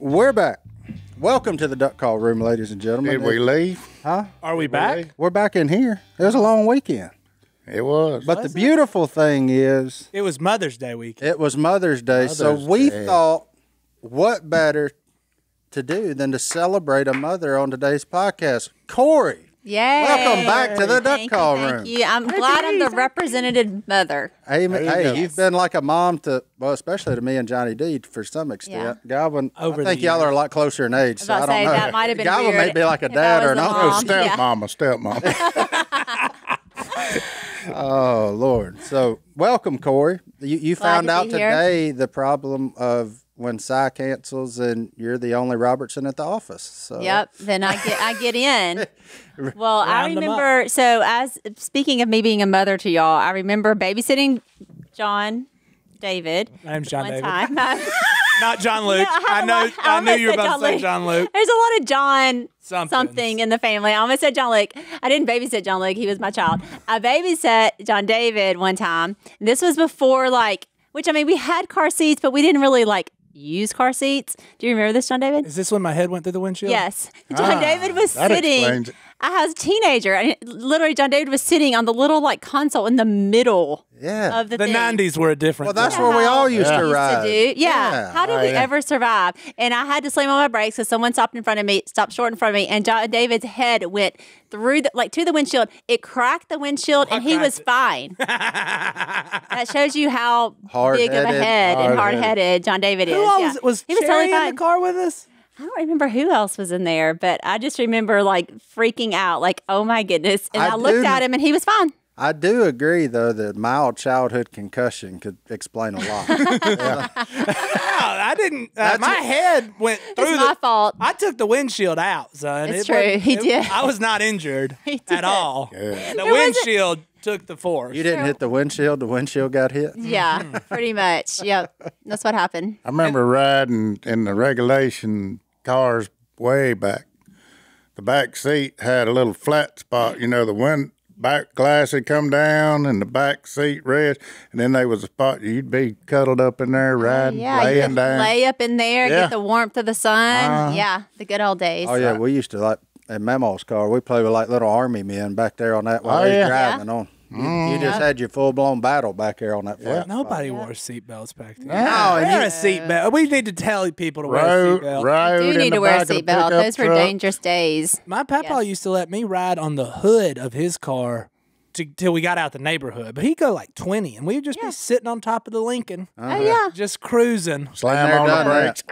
We're back. Welcome to the Duck Call Room, ladies and gentlemen. Did we leave? Huh? Are we back? We're back in here. It was a long weekend. It was. But the beautiful thing is, It was Mother's Day weekend. it was Mother's Day. So we Day. thought, what better to do than to celebrate a mother on today's podcast? Korie. Yay. Welcome back to the Duck Thank Call you, Room. Thank you. I'm glad I'm the representative mother. Hey, There you hey, go. you've been like a mom to, well, especially to me and Johnny D for some extent. Yeah. Godwin, Over I think the y'all are a years. lot closer in age, so I I was don't about to know. say, that might have been Godwin weird may be like a if I dad was or the an uncle. mom. Stepmama. Oh, Lord. So, welcome, Korie. You Glad found to out be here. today the problem of when Si cancels and you're the only Robertson at the office. So. Yep. Then I get in. Well, I Round 'em remember. So, as speaking of me being a mother to y'all, I remember babysitting John David. My name's John one David. time. Not John Luke. Yeah, I know. almost I knew you were said about to say Luke. John Luke. There's a lot of John Somethings. something in the family. I almost said John Luke. I didn't babysit John Luke. He was my child. I babysat John David one time. This was before which I mean, we had car seats, but we didn't really use car seats. Do you remember this, John David? Is this when my head went through the windshield? Yes. John David was that sitting. explains it. I was a teenager, and literally, John David was sitting on the little console in the middle Yeah. of the The thing. 90s were a different. Well, that's time. where we all used to Used ride. to do. Yeah. How did we yeah. ever survive? And I had to slam on my brakes because someone stopped short in front of me, and John David's head went through to the windshield. It cracked the windshield, and he was fine. That shows you how big of a Hard-headed. head and Hard-headed. hard-headed John David is. Who all Yeah. was he was Cherry totally fine. in the car with us? I don't remember who else was in there, but I just remember freaking out, oh my goodness. And I I looked do- at him and he was fine. I do agree, though, that mild childhood concussion could explain a lot. No, I didn't. My head went through It's my fault. I took the windshield out, son. It's true. He did. I was not injured He at did. all. Yeah. The windshield took the force. You didn't hit the windshield got hit? Yeah, pretty much. Yep. That's what happened. I remember riding in the regulation cars way back. The back seat had a little flat spot. You know, the back glass had come down and the back seat rest, and then there was a spot you'd be cuddled up in there riding, Yeah, you laying could down. lay up in there, Yeah. get the warmth of the sun. Yeah, the good old days. Oh, yeah. We used to, in Mama's car, we played with little army men back there on that while Oh, they was yeah. driving on. You just had your full-blown battle back there on that flat. Nobody wore seatbelts back then. No, and Wear you- a seatbelt. We need to tell people to wear a Road, seatbelt. road You do in need the to wear a back of the seatbelt. pickup Those were truck. dangerous days. My papa Yes. used to let me ride on the hood of his car till we got out the neighborhood. But he'd go 20, and we would just be sitting on top of the Lincoln, Oh, yeah. just cruising. Slam Been on there, the done brakes.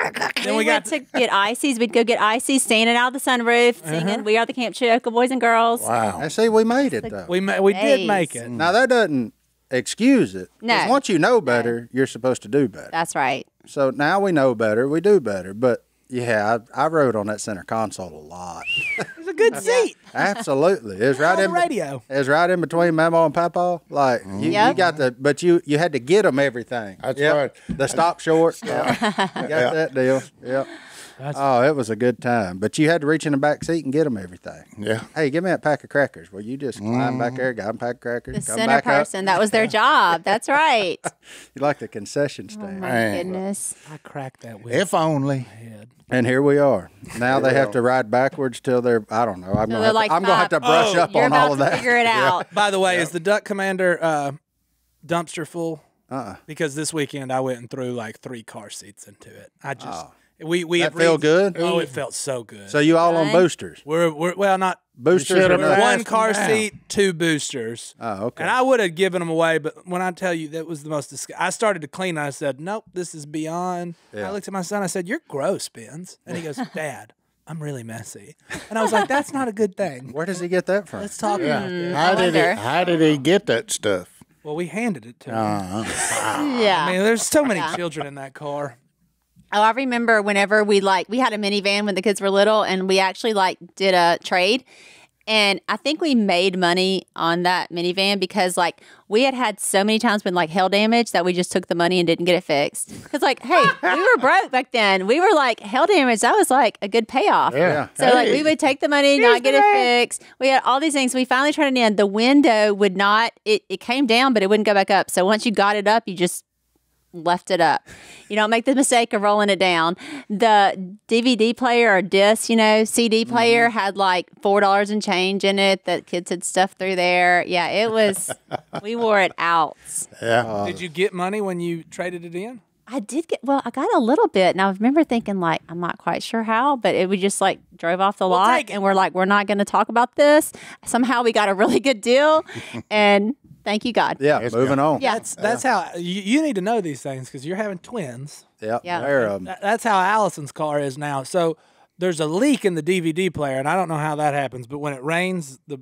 Then we went to get ices. We'd go get ices, standing out of the sunroof, singing "We Are the Camp Chioka Boys and Girls." Wow. And see, we made it, though. We did Days. make it. Now, that doesn't excuse it. 'Cause No. once you know better, you're supposed to do better. That's right. So now we know better, we do better. But, yeah, I rode on that center console a lot. It was a good seat. Absolutely. It was right On the in radio. It was right in between Mama and Papa. You Yep. got but you had to get them everything. That's Yep. right. The stop short. Yeah. You got that deal. Yep. Oh, it was a good time. But you had to reach in the back seat and get them everything. Yeah. Hey, give me that pack of crackers. Well, you just climb back there, got them pack of crackers, The come center back person. That was their job. That's right. up. You like the concession Oh, stand. my Man. goodness. I cracked that whip. If only. Head. And here we are. Now they have to ride backwards till they're, I don't know. I'm Till going they're like to have to five. brush up You're on about all of to that. figure it out. By the way, is the Duck Commander dumpster full? Uh-uh. Because this weekend I went and threw 3 car seats into it. I just we That had feel reasons- good? Oh, it felt so good. So you all on Right. boosters? we're well not Boosters should or have no? asked one them car now. seat, 2 boosters. Oh, okay. And I would have given them away, but when I tell you that was the most I started to clean. I said, "Nope, this is beyond." Yeah. I looked at my son. I said, "You're gross, Benz," and he goes, "Dad, I'm really messy." And I was like, "That's not a good thing." Where does he get that from? Let's talk about that. How did he get that stuff? Well, we handed it to him. Yeah. I mean, there's so many children in that car. Oh, I remember whenever we had a minivan when the kids were little, and we actually did a trade. And I think we made money on that minivan because we had so many times been hail damage that we just took the money and didn't get it fixed. Because hey, we were broke back then. We were hail damage. That was a good payoff. Yeah. So Hey. we would take the money, not get it fixed. We had all these things. We finally turned it in. The window would not. It came down, but it wouldn't go back up. So once you got it up, you just left it up. You don't make the mistake of rolling it down. The DVD player or disc, CD player had like $4 and change in it that kids had stuffed through there. Yeah, it was, we wore it out. Yeah. Did you get money when you traded it in? I got a little bit. And I remember thinking like, I'm not quite sure how, but we just like drove off the lot and we're like, we're not going to talk about this. Somehow we got a really good deal and thank you, God. Yeah, moving on. Yeah. That's how you need to know these things because you're having twins. Yeah. Yeah. That's how Allison's car is now. So there's a leak in the DVD player, and I don't know how that happens, but when it rains, the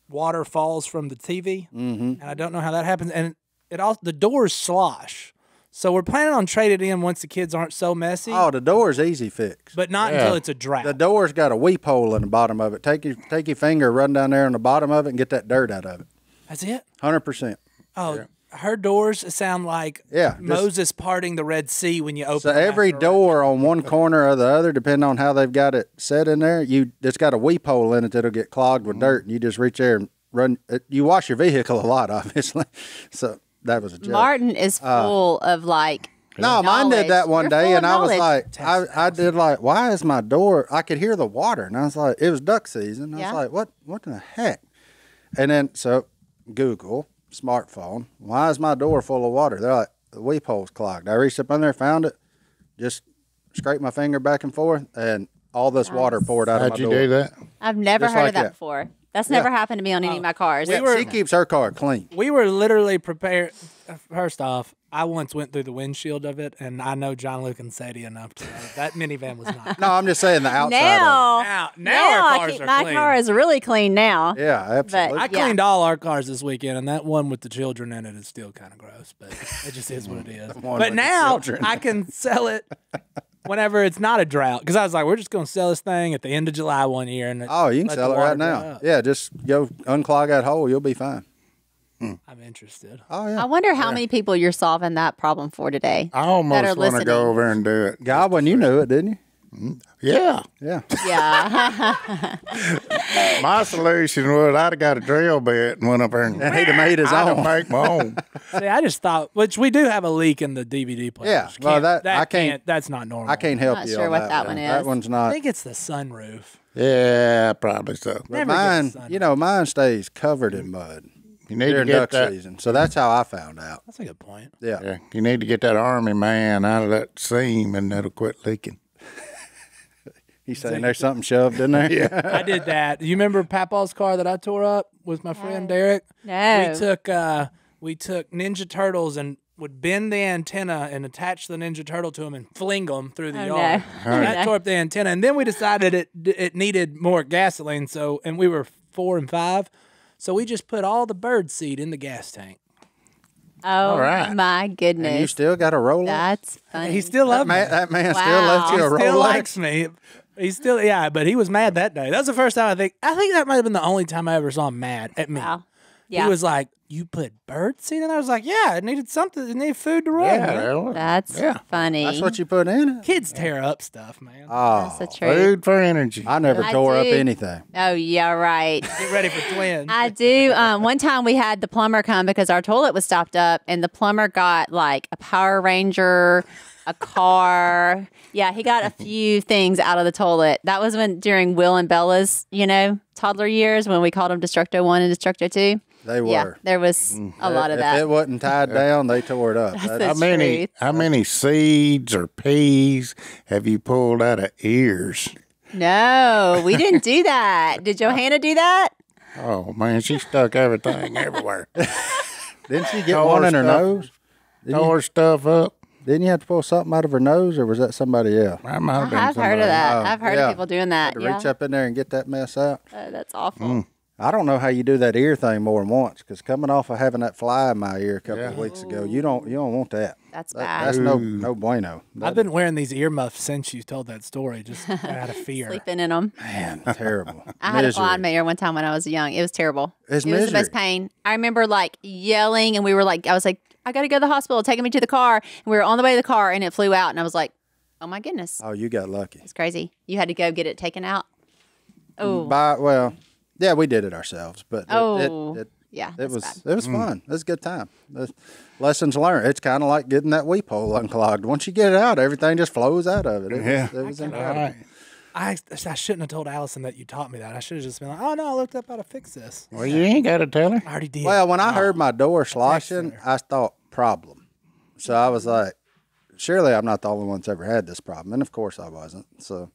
water falls from the TV, and I don't know how that happens. And the doors slosh. So we're planning on trading it in once the kids aren't so messy. Oh, the door's easy fix. But not until it's a drought. The door's got a weep hole in the bottom of it. Take your finger, run down there on the bottom of it, and get that dirt out of it. That's it? 100%. Oh, her doors sound like Moses parting the Red Sea when you open So them every after door on one corner or the other, depending on how they've got it set in there, it's got a weep hole in it that'll get clogged with dirt, and you just reach there and run. You wash your vehicle a lot, obviously. So that was a joke. Martin is full of like. No, mine did that one You're day, full and of I was knowledge. like, I did like, why is my door? I could hear the water, and I was like, it was duck season. I was like, what the heck? And then so Google smartphone, why is my door full of water? They're like, the weep hole's clogged. I reached up in there, found it, just scraped my finger back and forth, and all this water poured out of my door. How'd you do that? I've never Just heard like of that that. before. That's never happened to me on any of my cars. She keeps her car clean. We were literally prepared. First off, I once went through the windshield of it, and I know John Luke and Sadie enough to know that minivan was not. No, I'm just saying the outside Now our cars are my clean. car is really clean now. of it. Yeah, absolutely. I cleaned all our cars this weekend, and that one with the children in it is still kind of gross, but it just is what it is. one But with the now children. I can sell it whenever it's not a drought, because I was like, we're just going to sell this thing at the end of July one year. And Oh, you can let sell the it right water now. dry up. Yeah, just go unclog that hole. You'll be fine. I'm interested. Oh, yeah. I wonder how many people you're solving that problem for today. I that almost are want to listening. go over and do it. Godwin, you knew it, didn't you? Yeah. Yeah. Yeah. My solution was I'd have got a drill bit and went up there and He'd have made his I'd have own. make my own. See, I just thought, which we do have a leak in the DVD player. Yeah, which well, I can't- That's not normal. I can't help Not you sure on what that one That is. one's I not. think it's the sunroof. Yeah, probably so. But Never mine, gets sun. mine stays covered in mud You need to during get duck that. season. So that's how I found out. That's a good point. Yeah. Yeah, you need to get that army man out of that seam and that'll quit leaking. He's saying there's something shoved in there. Yeah. I did that. You remember Papaw's car that I tore up with my friend Derek? No. We took Ninja Turtles and would bend the antenna and attach the Ninja Turtle to them and fling them through the Oh, yard. no. And that tore up the antenna. And then we decided it needed more gasoline. And we were 4 and 5. So we just put all the bird seed in the gas tank. Oh, right. my And you goodness. still got a Rolex? That's funny. He still loved me. That man still Wow. left you a He still Rolex? likes me. He's still, but he was mad that day. That was the first time I think that might have been the only time I ever saw him mad at me. Wow. Yeah. He was like, "You put bird seed in there?" I was like, "Yeah, it needed something. It needed food to run." Yeah, man." well, That's funny. That's what you put in it? Kids tear up stuff, man. Oh, That's the truth. food for energy. I never I tore up do. anything. Oh, yeah, right. Get ready for twins. I do. One time we had the plumber come because our toilet was stopped up, and the plumber got like a Power Ranger, a car. Yeah, he got a few things out of the toilet. That was during Will and Bella's, toddler years when we called them Destructo 1 and Destructo 2. They were. Yeah, there was a lot of If that. it wasn't tied down, they tore it up. That's How many truth. how many seeds or peas have you pulled out of ears? No, we didn't do that. Did Johanna do that? Oh man, she stuck everything everywhere. Didn't she get Tore one in her stuff. nose? Tore stuff up. Didn't you have to pull something out of her nose, or was that somebody else? I might have been I've heard of somebody. that. Oh, I've heard yeah. of people doing that. To Yeah. reach up in there and get that mess out. That's awful. I don't know how you do that ear thing more than once, because coming off of having that fly in my ear a couple of weeks ago, you don't want that. That's That- bad. That's no bueno. I've been wearing these earmuffs since you told that story, just out of fear. Sleeping in them. Man, terrible. I had a Misery. fly in my ear one time when I was young. It was terrible. It's it was the misery. best pain. I remember like yelling, and I was like, I got to go to the hospital, taking me to the car. And we were on the way to the car, and it flew out, and I was like, oh my goodness, Oh, you got lucky. it's crazy. You had to go get it taken out. Oh, Well, yeah, we did it ourselves, but Oh. Yeah, it was fun. It was a good time. Lessons learned. It's kind of like getting that weep hole unclogged. Once you get it out, everything just flows out of it. It was incredible. Right. I shouldn't have told Allison that you taught me that. I should have just been like, oh, no, I looked up how to fix this. Well, you ain't got to tell her. I already did. Well, when I heard my door sloshing, I thought problem. So I was like, surely I'm not the only one that's ever had this problem. And, of course, I wasn't. So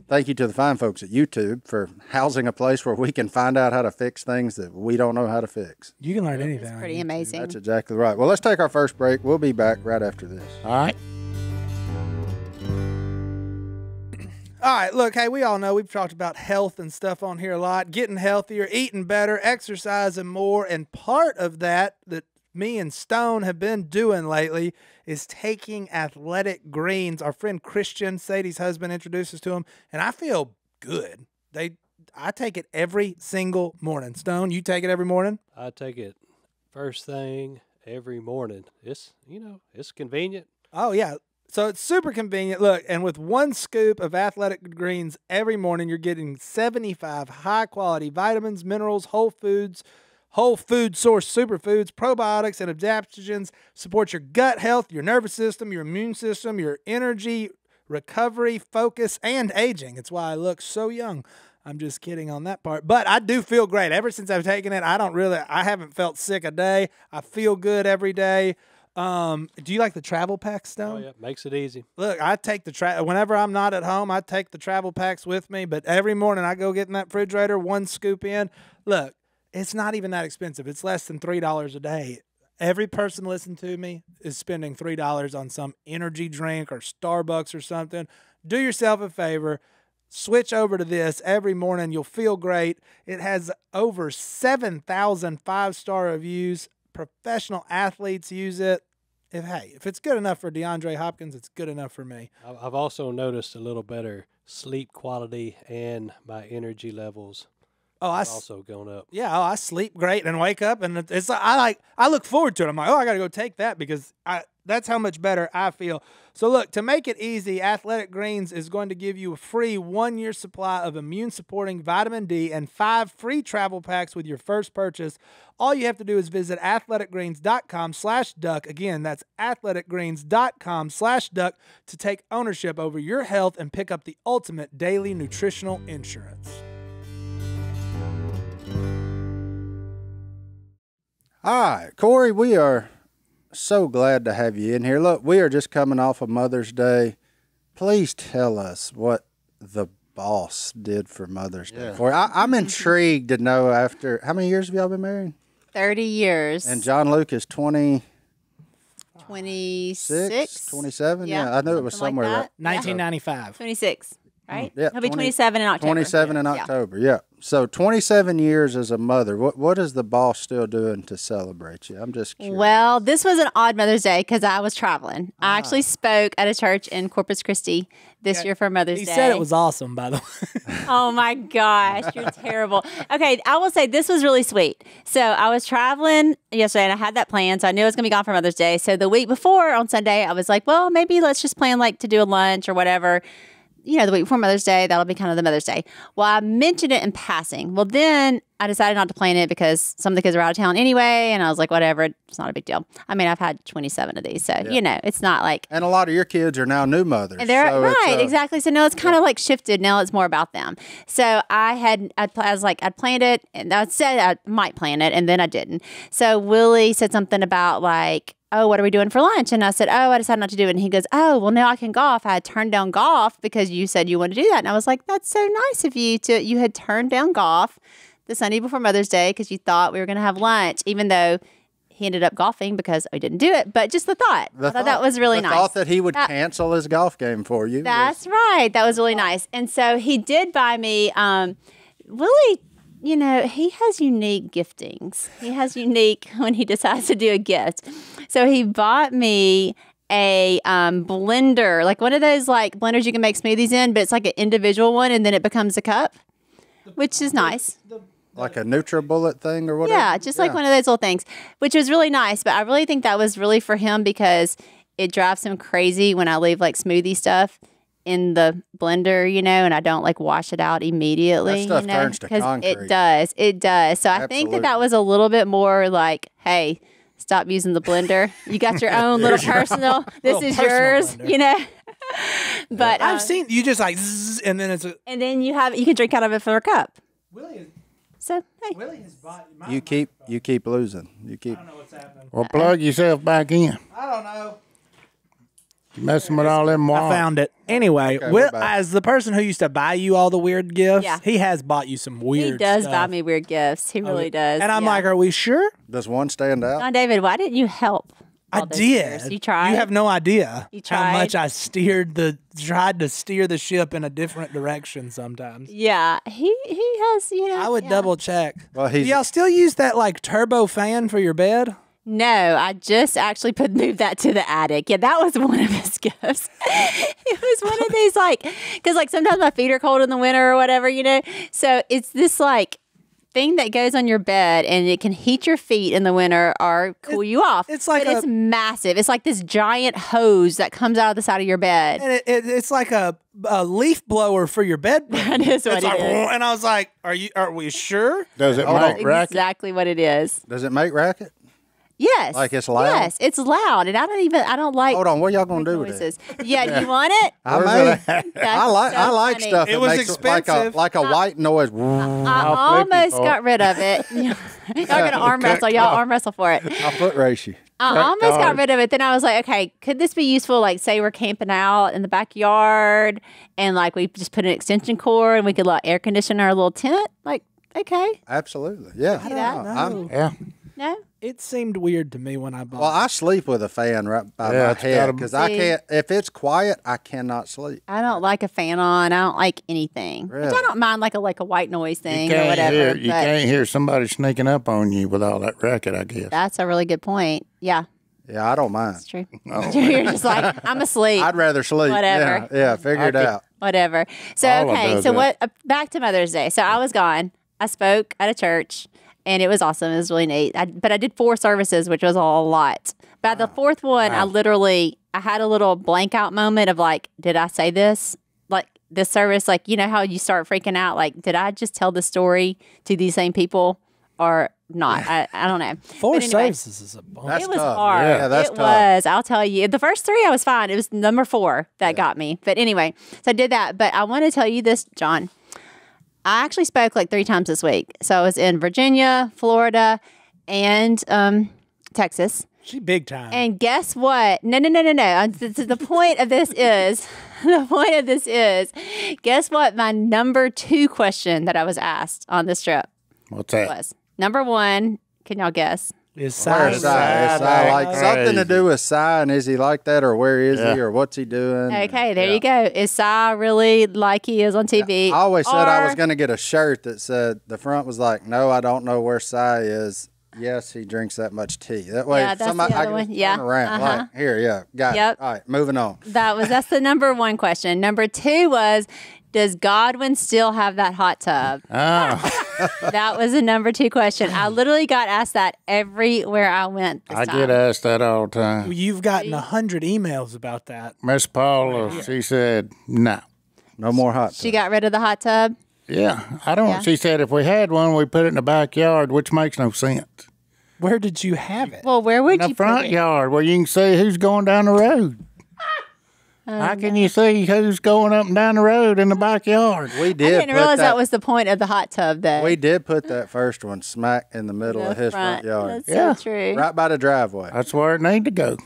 thank you to the fine folks at YouTube for housing a place where we can find out how to fix things that we don't know how to fix. You can learn anything. It's pretty amazing. That's exactly right. Well, let's take our first break. We'll be back right after this. All right. All right, look, hey, we all know we've talked about health and stuff on here a lot, getting healthier, eating better, exercising more, and part of that me and Stone have been doing lately is taking athletic greens. Our friend Christian, Sadie's husband, introduced us to them, and I feel good. I take it every single morning. Stone, you take it every morning? I take it first thing every morning. It's convenient. Oh, yeah. So it's super convenient. Look, and with one scoop of athletic greens every morning, you're getting 75 high-quality vitamins, minerals, whole food source superfoods, probiotics, and adaptogens. Support your gut health, your nervous system, your immune system, your energy, recovery, focus, and aging. It's why I look so young. I'm just kidding on that part. But I do feel great. Ever since I've taken it, I haven't felt sick a day. I feel good every day. Do you like the travel packs, Stone? Oh, yeah. Makes it easy. Look, I take whenever I'm not at home, I take the travel packs with me. But every morning I go get in that refrigerator, one scoop in. Look, it's not even that expensive. It's less than $3 a day. Every person listening to me is spending $3 on some energy drink or Starbucks or something. Do yourself a favor. Switch over to this every morning. You'll feel great. It has over 7,000 5-star reviews. Professional athletes use it. If it's good enough for DeAndre Hopkins, it's good enough for me. I've also noticed a little better sleep quality, and my energy levels have also gone up. Yeah, I sleep great and wake up, and I look forward to it. I'm like, I got to go take that because that's how much better I feel. So look, to make it easy, Athletic Greens is going to give you a free 1-year supply of immune-supporting vitamin D and 5 free travel packs with your first purchase. All you have to do is visit athleticgreens.com/duck. Again, that's athleticgreens.com/duck to take ownership over your health and pick up the ultimate daily nutritional insurance. All right, Korie, we are so glad to have you in here. Look, we are just coming off of Mother's Day. Please tell us what the boss did for Mother's Day. I'm intrigued to know, after how many years have y'all been married? 30 years. And John Luke is 26? 27? Yeah, I knew it was somewhere like right. 1995. 26, right? Yeah, He'll be 27 in October. 27 in October, yeah. So 27 years as a mother. What is the boss still doing to celebrate you? I'm just curious. Well, this was an odd Mother's Day because I was traveling. I actually spoke at a church in Corpus Christi this year for Mother's Day. He said it was awesome, by the way. Oh, my gosh. You're terrible. Okay, I will say this was really sweet. So I was traveling yesterday, and I had that plan, so I knew I was going to be gone for Mother's Day. So the week before, on Sunday, I was like, well, maybe let's just plan to do a lunch or whatever. The week before Mother's Day, that'll be kind of the Mother's Day. Well, I mentioned it in passing. Well, then I decided not to plan it because some of the kids are out of town anyway, and I was like, whatever, it's not a big deal. I mean, I've had 27 of these, so, it's not like... And a lot of your kids are now new mothers. Right, exactly. So, no, it's kind of shifted. Now it's more about them. So, I was like, I'd planned it, and I said I might plan it, and then I didn't. So, Willie said something about oh, what are we doing for lunch? And I said, I decided not to do it. And he goes, oh, well, now I can golf. I had turned down golf because you said you wanted to do that. And I was like, that's so nice of you you had turned down golf the Sunday before Mother's Day because you thought we were going to have lunch, even though he ended up golfing because I didn't do it. But just the thought. I thought that was really nice. The thought that he would cancel his golf game for you. That's right. That was really nice. And so he did buy me, Willie, he has unique giftings. He has unique when he decides to do a gift. So he bought me a blender, one of those blenders you can make smoothies in, but it's an individual one, and then it becomes a cup, which is nice. Like a NutriBullet thing or whatever? Yeah, just one of those little things, which was really nice. But I really think that was really for him because it drives him crazy when I leave smoothie stuff in the blender, and I don't like wash it out immediately. That stuff turns to 'Cause concrete. It does. So I think that was a little bit more like, hey, stop using the blender. You got your own little personal. This is yours, blender. But I've seen you just like, zzz, and then it's a. and then you can drink out of it from a cup. Willie, So hey, Willie has bought. You keep losing. You keep. I don't know what's happening. Well, plug yourself back in. I don't know. You messing with all them I wires. found it. Anyway, Okay, Will, we're back. as the person who used to buy you all the weird gifts, Yeah. he has bought you some weird he does stuff. buy me weird gifts. He really does. And I'm yeah. like, are we sure? Does one stand out? John David, why didn't you help? I all those did. years? You tried. You have no idea You how tried? much I tried to steer the ship in a different direction sometimes. Yeah, he has. I would yeah. double check. Well, Do he's y'all still use that like turbo fan for your bed? No, I just actually moved that to the attic. Yeah, that was one of his gifts. It was one of these because sometimes my feet are cold in the winter or whatever, So it's this thing that goes on your bed and it can heat your feet in the winter or cool you off. it's like it's massive. It's like this giant hose that comes out of the side of your bed. And it's like a leaf blower for your bed. That is what It's it like, is. and I was like, are we sure? Does it Hold make on. racket? Exactly what it is. Does it make racket? Yes. Like it's loud? Yes, it's loud, and I don't like Hold on, what y'all gonna do with it? noises. Yeah, you want it? I Where's mean, it at? That's I like funny. stuff. It that was makes expensive. like a white noise. I I'll flip you almost for got rid of it. Y'all gonna arm wrestle. Y'all arm wrestle for it. I'll foot race you. I almost got guard. rid of it. Then I was like, okay, could this be useful? Like, say we're camping out in the backyard, and we just put an extension cord, and we could air condition our little tent. Like, okay, Absolutely, yeah. See that? I'm- Yeah. no, It seemed weird to me when I bought well, I sleep with a fan right by Yeah, my it's head gotta- because I See? can't. If it's quiet, I cannot sleep. I don't like a fan on. I don't like anything. Which Really? I don't mind like a white noise thing You or can't whatever. hear. You but can't hear somebody sneaking up on you with all that racket. I guess. that's a really good point. Yeah, Yeah, I don't mind. it's true. Oh, You're just like, I'm asleep. I'd rather sleep. Whatever. Yeah, figure it I could- out. Whatever. So Paula okay. does So that. back to Mother's Day. So I was gone. I spoke at a church, and it was awesome. It was really neat. But I did 4 services, which was a lot. By the 4th one, I had a little blank out moment of did I say this? This service, how you start freaking out. Did I just tell the story to these same people or not? I don't know. 4 But anyway, services is a bunch. That's it was tough. hard. Yeah, that's it tough. was. I'll tell you. The first 3 I was fine. It was number 4 that got me. But anyway, so I did that. But I want to tell you this, John. I actually spoke 3 times this week. So I was in Virginia, Florida, and Texas. She big time. And guess what? No. The point of this is, guess what? My number 2 question that I was asked on this trip What's that? was number 1. Can y'all guess? Is Where's size. Si? Is Si like Crazy. something to do with Si? And is he like that, or where is Yeah. he, or what's he doing? Okay, there you go. Is Si really like he is on TV? I always said I was Or- going to get a shirt that said the front was like, "No, I don't know where Si is. Yes, he drinks that much tea." That way, Yeah, that's somebody the I other can one. just Yeah, turn around. uh-huh. Like, here, yeah, got Yep. it. All right, moving on. That's the number 1 question. Number 2 was, does Godwin still have that hot tub? Oh, That was the number 2 question. I literally got asked that everywhere I went this I time. get asked that all the time. You've gotten 100 emails about that. Miss Paula, she said no. No more hot. She tub. got rid of the hot tub. Yeah, I don't. Yeah. She said if we had one, we put it in the backyard, which makes no sense. Where did you have it? Well, where would In the you front put it? yard where you can see who's going down the road. How can you see who's going up and down the road in the backyard? We I did. didn't put realize that was the point of the hot tub, though. We did put that first one smack in the middle The of his front yard, That's Yeah. so true. right by the driveway. That's where it need to go.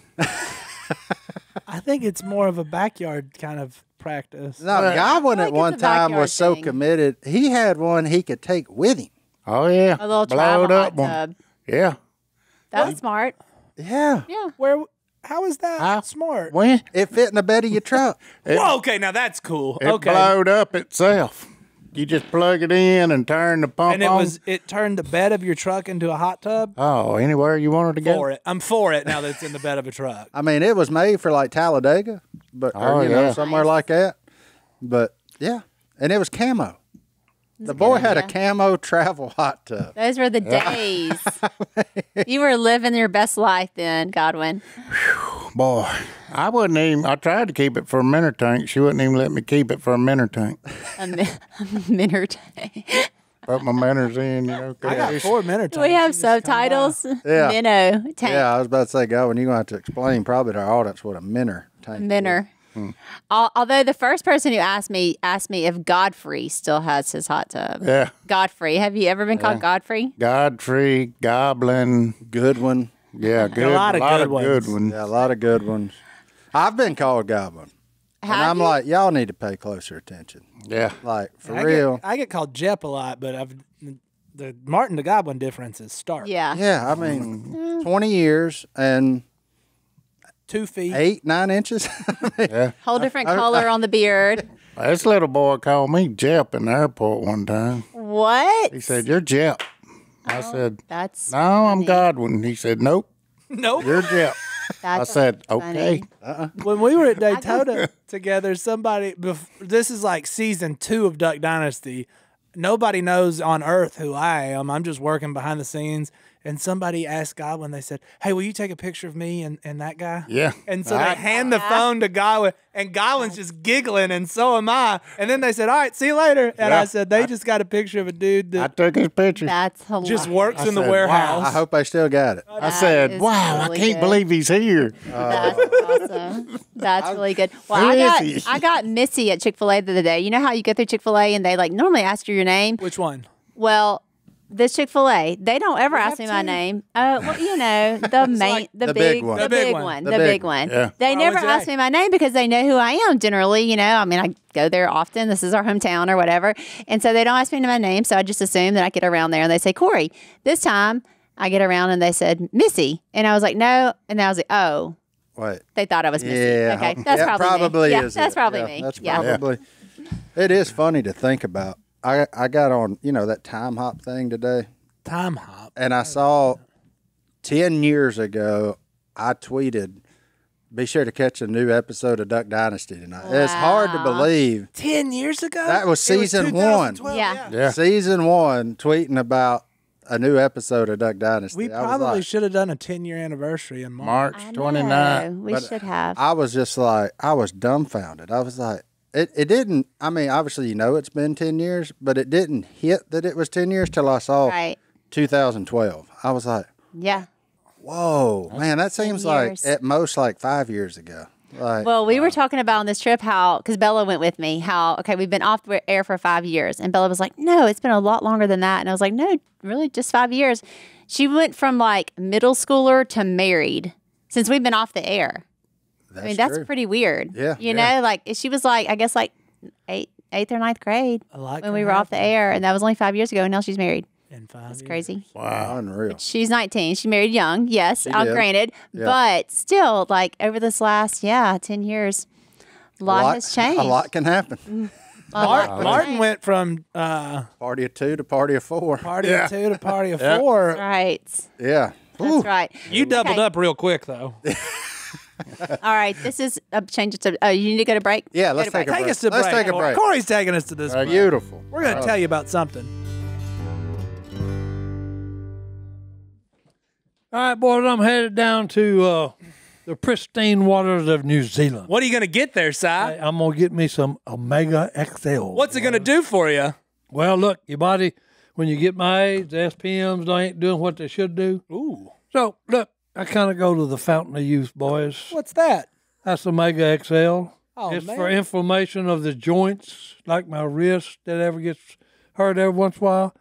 I think it's more of a backyard kind of practice. No, Godwin I at think one it's a time backyard was so thing. committed. He had one he could take with him. Oh yeah, A little travel blowed hot up one. tub. Yeah, That was smart. Yeah, Yeah. Where? How is that Huh? smart? when it fit in the bed of your truck. Whoa, okay, now that's cool. it Okay. blowed up itself. You just plug it in and turn the pump And it on. it turned the bed of your truck into a hot tub? Oh, anywhere you wanted to go. For it. I'm for it now that it's in the bed of a truck. I mean, it was made for like Talladega, but Oh, or, you know, yeah. somewhere like that. But yeah, and it was camo. The boy had a camo travel hot tub. Those were the days. You were living your best life then, Godwin. boy, I wouldn't even. I tried to keep it for a minnow tank. She wouldn't even let me keep it for a minnow tank. A minnow tank. Put my minnows in, I got 4 minnow tanks. Do we have subtitles? Yeah. Minnow tank. Yeah, I was about to say, Godwin, you're going to have to explain probably to our audience what a minnow tank Minnow. Although the first person who asked me if Godfrey still has his hot tub. Yeah. Godfrey. Have you ever been called Godfrey? Godfrey, Goblin. Good one. Yeah, good. A lot of good ones. Yeah, a lot of good ones. I've been called Goblin. And I'm like, y'all need to pay closer attention. Yeah. Like, for real. I get called Jep a lot, but the Martin to Goblin difference is stark. Yeah. Yeah, I mean, 20 years and 2 feet. 8, 9 inches. Yeah. Whole different color on the beard. This little boy called me Jep in the airport one time. What? He said, "You're Jep." I said, That's "No, I'm funny. Godwin." He said, "Nope, Nope. you're Jep." I That's said, funny. "Okay." When we were at Daytona together, this is like season 2 of Duck Dynasty. Nobody knows on earth who I am. I'm just working behind the scenes. And somebody asked Godwin, they said, "Hey, will you take a picture of me and that guy?" Yeah. And so they hand the phone to Godwin, and Godwin's just giggling, and so am I. And then they said, "All right, see you later." And I said, they just got a picture of a dude I that took his picture. That's hilarious. just works in the said, warehouse. I hope I still got it. I said, is "Wow, really I can't good. believe he's here." That's awesome. That's really good. Well, Who is he? I got Missy at Chick-fil-A the other day. You know how you go through Chick-fil-A and they like normally ask you your name? Which one? Well, this Chick-fil-A, they don't ever ask me have my to. name. Well, you know, the main, the big one. the big one, the big one. Yeah. They Why never would you ask me my name because they know who I am. Generally, you know, I mean, I go there often. This is our hometown or whatever, and so they don't ask me my name. So I just assume that I get around there, and they say Korie. This time, I get around and they said Missy, and I was like, no, and I was like, oh. Wait. They thought I was Missy. Yeah. Okay, that's yeah, probably me. Yeah, is that's it. probably Yeah, me. That's Yeah. probably. It is funny to think about. I got on, that time hop thing today, Time hop. and I saw 10 years ago, I tweeted, "Be sure to catch a new episode of Duck Dynasty tonight." It's hard to Wow. believe. 10 years ago? That was It season 2012, one. Yeah. Yeah. Season 1, tweeting about a new episode of Duck Dynasty. We I was probably like- should have done a 10-year anniversary in March. March I 29th. know. We But should have. I was just like, I was dumbfounded. I was like, it didn't, I mean, obviously, it's been 10 years, but it didn't hit that it was 10 years till I saw Right. 2012. I was like, Yeah. whoa, man, that seems like years. at most like 5 years ago. Like, Well, we were talking about on this trip how, because Bella went with me, okay, we've been off the air for 5 years. And Bella was like, no, it's been a lot longer than that. And I was like, no, really, just 5 years. She went from like middle schooler to married since we've been off the air. That's true. pretty weird. Yeah. You know, like she was like, I guess like eighth or ninth grade A lot when can we were off the happen air. And that was only 5 years ago. And now she's married. in 5 That's years. crazy. Wow. Unreal. She's 19. She married young. Yes, did. granted. Yeah. But still, like over this last, 10 years, a lot has changed. A lot can happen. A lot has Martin changed. went from Party of 2 to party of 4. party of 2 to party of Yeah. 4. Right. Yeah. That's right. You doubled Okay. up real quick, though. All right. This is a change it to. You need to go to break? Yeah, Go let's to break. take a Take break. us to Let's break. take a break. Corey's taking us to this break. Beautiful. We're going to tell you about something. All right, boys, I'm headed down to the pristine waters of New Zealand. What are you going to get there, Si? I'm going to get me some Omega XL. What's it going to do for you? Well, look, your body, when you get my age, the SPMs ain't doing what they should do. Ooh. So, look, I kind of go to the fountain of youth, boys. What's that? That's Omega XL. Oh, It's man. for inflammation of the joints, like my wrist that ever gets hurt every once in a while.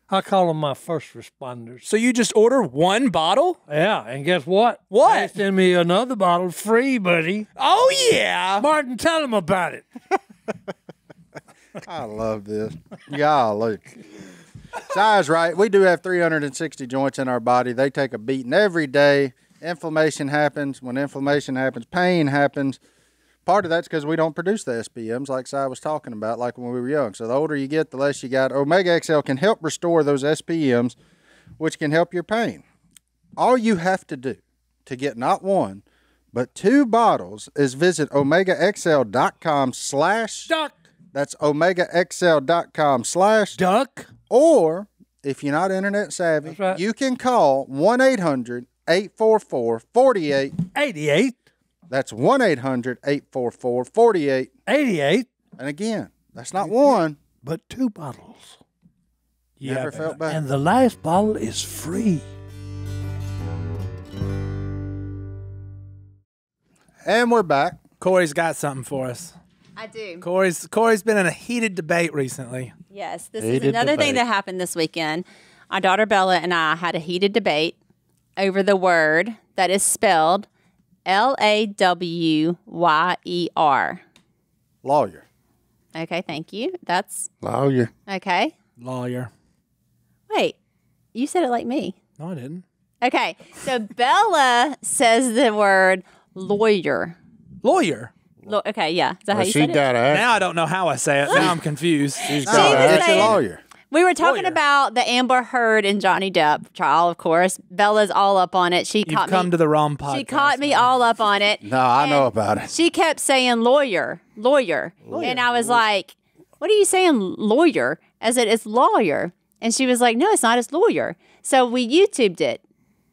I call them my first responders. So you just order one bottle? Yeah, and guess what? What? They send me another bottle free, buddy. Oh, yeah. Martin, tell him about it. I love this. Golly. Si's right. We do have 360 joints in our body. They take a beating every day. Inflammation happens. When inflammation happens, pain happens. Part of that's because we don't produce the SPMs like Si was talking about, like when we were young. So the older you get, the less you got. Omega XL can help restore those SPMs, which can help your pain. All you have to do to get not one, but 2 bottles is visit omegaxl.com/ Duck. That's omegaxl.com/ Duck. or if you're not internet savvy, That's right. you can call 1-800-844-4888. 88. That's 1-800-844-48. 88, And again, that's not one. but 2 bottles. Never felt better. And the last bottle is free. And we're back. Corey's got something for us. I do. Corey's been in a heated debate recently. Yes, this Heated is another thing debate. that happened this weekend. Our daughter Bella and I had a heated debate over the word that is spelled Lawyer. Lawyer. Okay, thank you. That's Lawyer. okay. Lawyer. Wait, you said it like me. No, I didn't. Okay, so Bella says the word lawyer. Lawyer. Okay, yeah. Is that how Well, you she said it? got a Now I don't know how I say it. Now I'm confused. She's No, got was a that's a saying- lawyer. We were talking Lawyer. about the Amber Heard and Johnny Depp trial, of course. Bella's all up on it. She You've caught come me. to the wrong podcast. She caught me all up on it. No, I know And about it. She kept saying lawyer. And I was like, what are you saying lawyer? I said, it's lawyer. And she was like, no, it's not, it's lawyer. So we YouTubed it.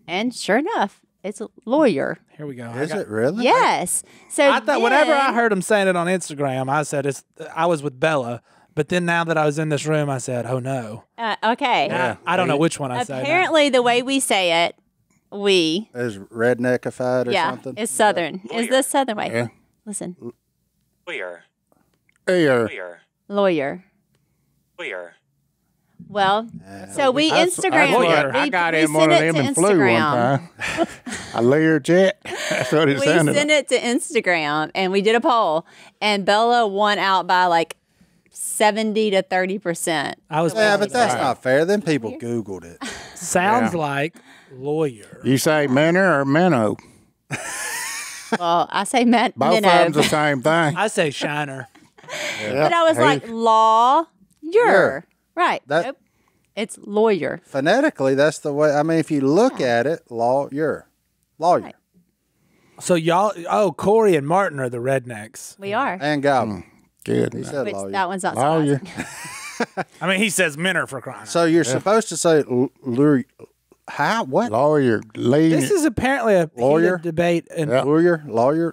And sure enough, it's a lawyer. Here we go. Is it really? Yes. So I thought whenever I then- heard him saying it on Instagram, I said I was with Bella. But then now that I was in this room, I said, oh no. okay. Now, I don't know which one I say. now. Apparently, the way we say it, Is redneckified or yeah, something? it's Southern. Is the Southern way? Yeah. Listen, Here. lawyer. Well, so we That's Instagram. what we, I got we in one sent of it them to and flew one Instagram. time. I layered jet. That's what it We sounded sent like. it to Instagram and we did a poll, and Bella won out by like 70 to 30%. I was. Yeah, but that's not fair. Then people Googled it. Sounds Yeah. like lawyer. You say minnow or minnow? Well, I say minnow, Both of them's the same thing. I say shiner. but I was like lawyer. Right. That- Nope. It's lawyer. Phonetically, that's the way. I mean, if you look at it, lawyer. Right. So y'all, Korie and Martin are the rednecks. We are. And Godwin. Good. He said Which lawyer. that one's not Lawyer. surprising. I mean, he says minner for crying out. So you're supposed to say lawyer. How? What? Lawyer. This is apparently a Lawyer? heated debate. And Yeah. Lawyer. Lawyer.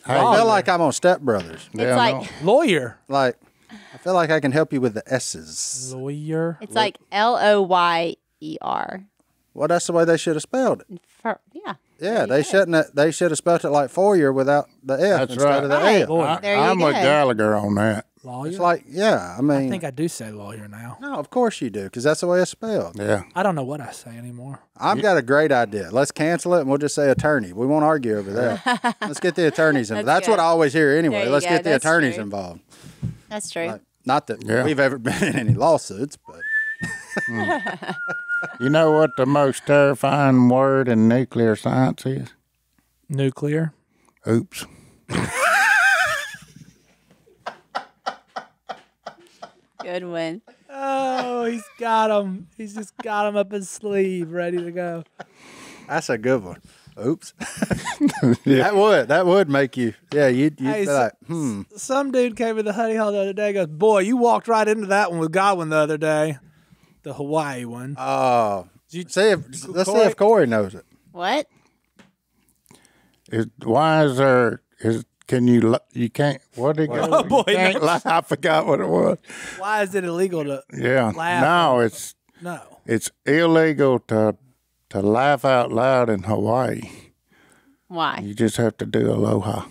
I feel like I'm on Step Brothers. It's like lawyer. Like, I feel like I can help you with the S's. Lawyer. it's like LOYER. Well, that's the way they should have spelled it. Yeah. Yeah, they shouldn't. They should have spelled it like foyer without the F That's instead right. of the Right. L. There you I'm with go. Gallagher on that. Lawyer. It's like, yeah, I I mean, think I do say lawyer now. no, of course you do, because that's the way it's spelled. Yeah. I don't know what I say anymore. I've got a great idea. Let's cancel it and we'll just say attorney. We won't argue over that. Let's get the attorneys involved. That's what good. I always hear anyway. There you Let's go. get the That's attorneys true. involved. That's true. Like, not that Yeah. we've ever been in any lawsuits, but You know what the most terrifying word in nuclear science is? Nuclear. Oops. Good one. Oh, he's got him. He's just got him up his sleeve, ready to go. that's a good one. Oops. That would make you. Yeah, you'd Hey, be like, hmm. Some dude came in the honey hole the other day. Goes, boy, you walked right into that one with Godwin the other day, the Hawaii one. Oh, You- let's see if Korie knows it. What? Why is there? Can you? You can't. What did it go? Oh, boy, You can't lie. I forgot what it was. Why is it illegal to? Yeah. Laugh. No, No. it's illegal to laugh out loud in Hawaii. Why? You just have to do aloha.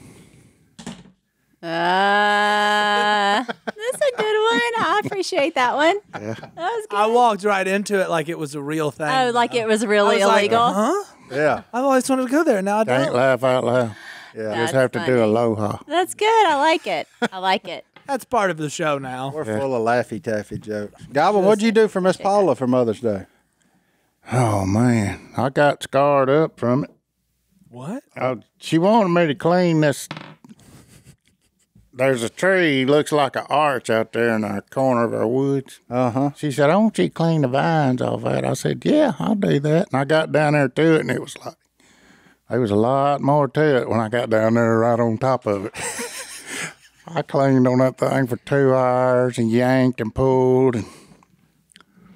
That's a good one. I appreciate that one. That was good. I walked right into it like it was a real thing. Oh, like it was I really was like, illegal. huh? Yeah, I've always wanted to go there. Now I Can't don't. laugh out loud. yeah. That's Just have to do funny. aloha. That's good. I like it. I like it. That's part of the show now. We're full of Laffy Taffy jokes. Godwin, what'd you do for Miss Paula for Mother's Day? Oh man, I got scarred up from it. What? She wanted me to clean this. There's a tree, looks like an arch out there in our corner of our woods. Uh-huh. She said, I want you to clean the vines off that. I said, yeah, I'll do that. And I got down there to it, and it was like, there was a lot more to it when I got down there right on top of it. I cleaned on that thing for 2 hours and yanked and pulled. And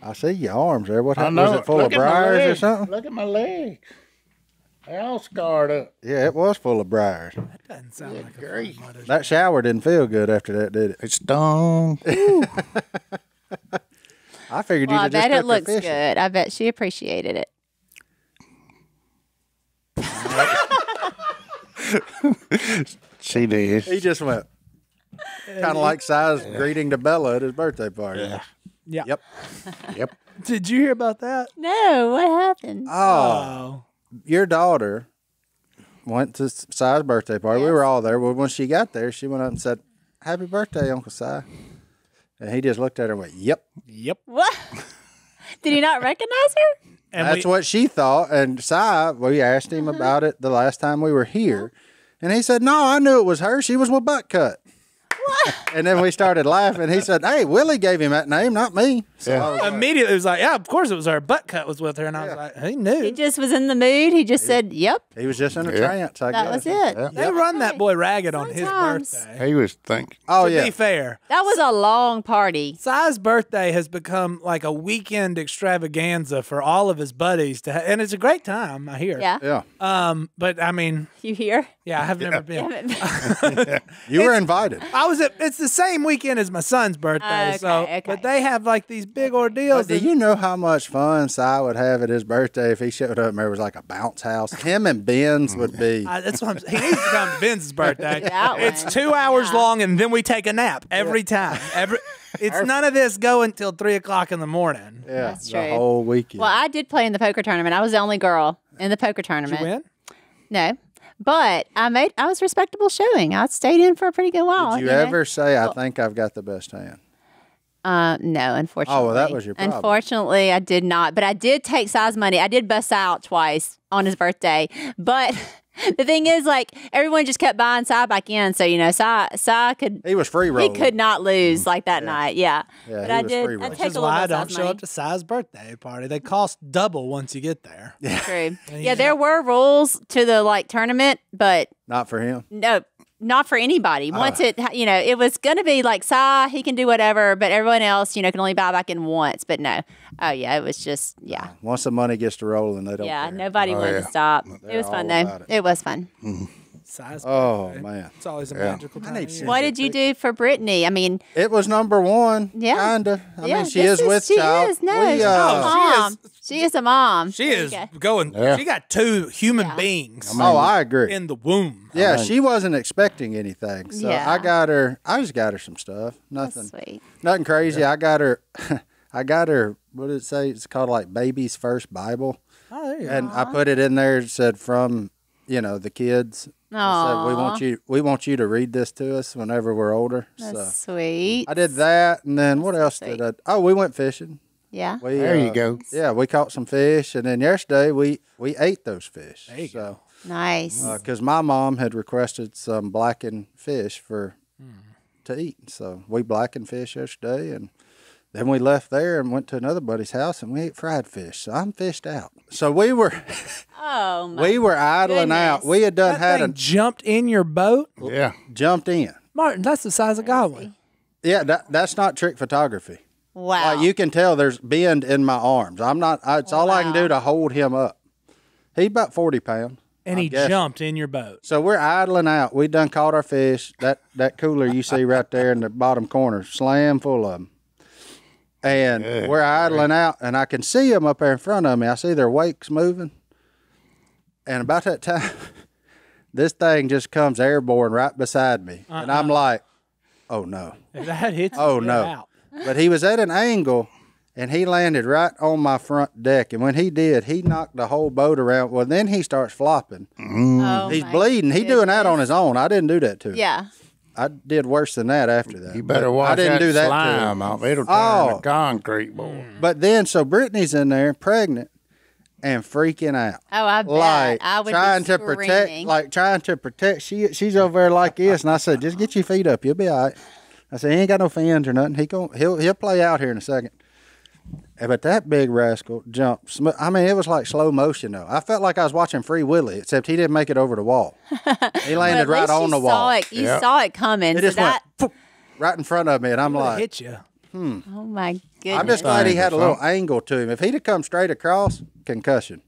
I see your arms there. What I happened? know. Was it full of Look at my briars or legs. something? Look at my legs. They all scarred up. Yeah, it was full of briars. That doesn't sound like Great. a fun mother's That shower didn't feel good after that, did it? It stung. I figured Well, I you'd just bet it kept looks fishing. good. I bet she appreciated it. She did. He just went kind of like Si's greeting to Bella at his birthday party. Yeah. Yeah. Yep. Yep. Did you hear about that? No, what happened? Oh. Your daughter went to Si's birthday party. We Yes. were all there. Well, when she got there, she went up and said, "Happy birthday, Uncle Si." And he just looked at her and went, "Yep." Yep. What? Did he not recognize her? And That's what she thought. And Si, we asked him about it the last time we were here. And he said, "No, I knew it was her. She was with butt cut." And then we started laughing. He said, "Hey, Willie gave him that name, not me." So I was like, immediately it was like, yeah, of course it was her. Butt cut was with her. And I was like, he knew. He just was in the mood. He just said, "Yep, he was just in a Yeah. trance, I that guess. was it." Yeah. They run that boy ragged on his Sometimes. birthday. He was thinking. Oh, To yeah. be fair, That was a long party. Si's birthday has become like a weekend extravaganza for all of his buddies to and it's a great time, I hear. Yeah, Yeah. But I mean, you hear? yeah, I have never been. You were invited. It's the same weekend as my son's birthday, Okay, so okay. but they have like these big ordeals. But do you know how much fun Si would have at his birthday if he showed up and there was like a bounce house? Him and Ben's would be. That's what he needs to come to Ben's birthday. That It's one. 2 hours Yeah. long, and then we take a nap every time. It's none of this go until 3:00 in the morning. Yeah, That's the true. whole weekend. Well, I did play in the poker tournament. I was the only girl in the poker Did tournament. you win? No, but I was respectable showing. I stayed in for a pretty good while. Did you know? ever say, "I think I've got the best hand"? No, unfortunately. Oh, well, that was your problem. Unfortunately, I did not. But I did take Si's money. I did bust out twice on his birthday. But the thing is, like, everyone just kept buying Si back in. So, Si could. He was free He rolling. could not lose like that night. Yeah. Yeah, but he I was did. free I rolling. Which take is a little why I bit of don't Si's show money. up to Si's birthday party. They cost double once you get there. True. Yeah, there were rules to the like tournament, but Not for him. no, not for anybody. Once it was going to be like Si, he can do whatever, but everyone else, can only buy back in once. But no. Oh, yeah, it was just, yeah. Once the money gets to rolling, they don't Yeah, care. nobody wanted to stop. It was fun, all though. about it. It was fun. Si's Oh, birthday. man. It's always a magical time. need of to year. What did you do for Brittany? I mean, It was number one. Yeah. Kinda. I yeah, mean, she is with she child. is. No, We, she's a Oh, mom. She is a mom. She There you is go. going. Yeah. She got 2 human Yeah. beings Oh, I agree. in the womb. Yeah, she wasn't expecting anything. So Yeah. I just got her some stuff. Nothing. That's sweet. Nothing crazy. I got her what did it say? It's called like Baby's First Bible. Oh, there you go. And I put it in there. It said from, the kids. It said, we want you to read this to us whenever we're older. That's So sweet. I did that, and then what else Sweet. did I? Oh, we went fishing. Yeah. We, There you go. Yeah, we caught some fish, and then yesterday we ate those fish. There you go. Nice. Because my mom had requested some blackened fish to eat, so we blackened fish yesterday, and then we left there and went to another buddy's house, and we ate fried fish. So I'm fished out. So we were Oh, my. we were idling out. goodness. We had done That had thing a jumped in your boat, Yeah. jumped in. Martin. That's the size of Godwin. Yeah, that's not trick photography. Wow. Like you can tell there's bend in my arms. I'm not. It's all I can Wow. do to hold him up. He's about 40 pounds. And he jumped in your boat. So we're idling out. We done caught our fish. That cooler you see right there in the bottom corner, slam full of them. And we're idling out, and I can see them up there in front of me. I see their wakes moving. And about that time, this thing just comes airborne right beside me. And I'm like, oh, no. If that hits, Oh, you, no. you're out. But he was at an angle, and he landed right on my front deck. And when he did, he knocked the whole boat around. Well, then he starts flopping. Oh, He's my bleeding. He's doing that on goodness. his own. I didn't do that to him. Yeah. I did worse than that after that. You better But watch I didn't that do that to slime him. off. It'll turn Oh. to concrete, boy. But then, so Brittany's in there, pregnant, and freaking out. Oh, I bet. Like I would trying be to protect, screaming. like trying to protect. She's over there like this, and I said, "Just get your feet up, you'll be all right." I said, "He ain't got no fins or nothing. He'll play out here in a second." But that big rascal jumped. I mean, it was like slow motion though. I felt like I was watching Free Willy, except he didn't make it over the wall. He Well, landed at right least on you the wall. Saw it, you saw it coming. It So just that, went poof, right in front of me, and I'm Would've like, hit you. oh my goodness. I'm just glad he Thing or had a little something. angle to him. If he'd have come straight across, concussion.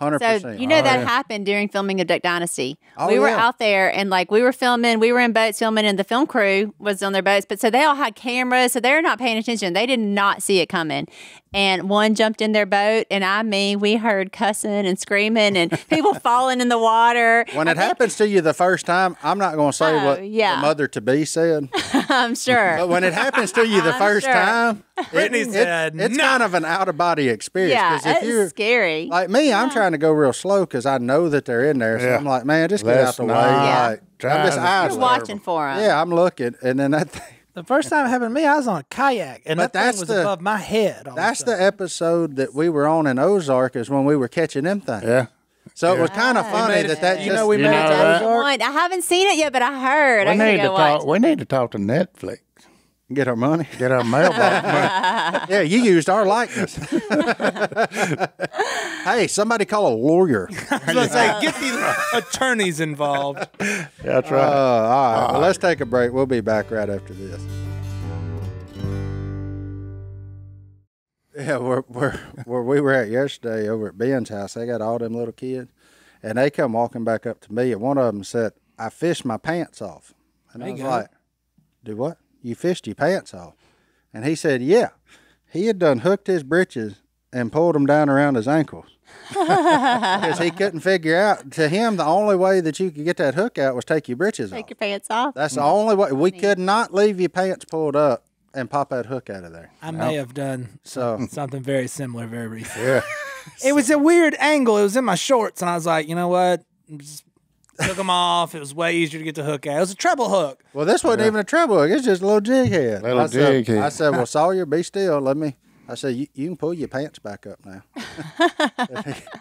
100%. So you know that happened during filming of Duck Dynasty. Oh, we were yeah. out there and like we were filming, we were in boats filming, and the film crew was on their boats. But so they all had cameras, so they're not paying attention. They did not see it coming. And one jumped in their boat, and we heard cussing and screaming and people falling in the water. When it happens to you the first time, I'm not going to say what the mother-to-be said. I'm sure. But when it happens to you the first time, Brittany said, it's no. kind of an out-of-body experience. Yeah, 'cause if you're it's scary. like me, I'm trying to go real slow because I know that they're in there. So Yeah. I'm like, man, just get out the way. Yeah. Like, I'm just eyes. You're watching for them. Yeah, I'm looking, and then that thing. The first time it happened to me, I was on a kayak, and But that that's thing was above my head. all of a That's sudden. the episode that we were on in Ozark is when we were catching them things. Yeah. So it was kind of funny made it- that you just, know we You made know it to that? Ozark. I haven't seen it yet, but I heard. We I gotta need to go watch. talk. We need to talk to Netflix. get our money. Get our mailbox money. Yeah, you used our likeness. Hey, somebody call a lawyer. I was going to say, get these attorneys involved. That's right. All right, well, let's take a break. We'll be back right after this. Yeah, where we were at yesterday over at Ben's house, they got all them little kids, and they come walking back up to me, and one of them said, I fished my pants off. And I was like, do what? You fished your pants off? And he said, yeah. He had done hooked his britches and pulled them down around his ankles. Because he couldn't figure out, to him, the only way that you could get that hook out was take your britches Take off. your pants off. That's the only way. We could not leave your pants pulled up and pop that hook out of there. I may have done something very similar very recently. Yeah. It was a weird angle. It was in my shorts, and I was like, you know what? Just took them off. It was way easier to get the hook out. It was a treble hook. Well, this wasn't even a treble hook. It's just a little jig head. Little jig head. I said, well, Sawyer, be still. I said, you can pull your pants back up now.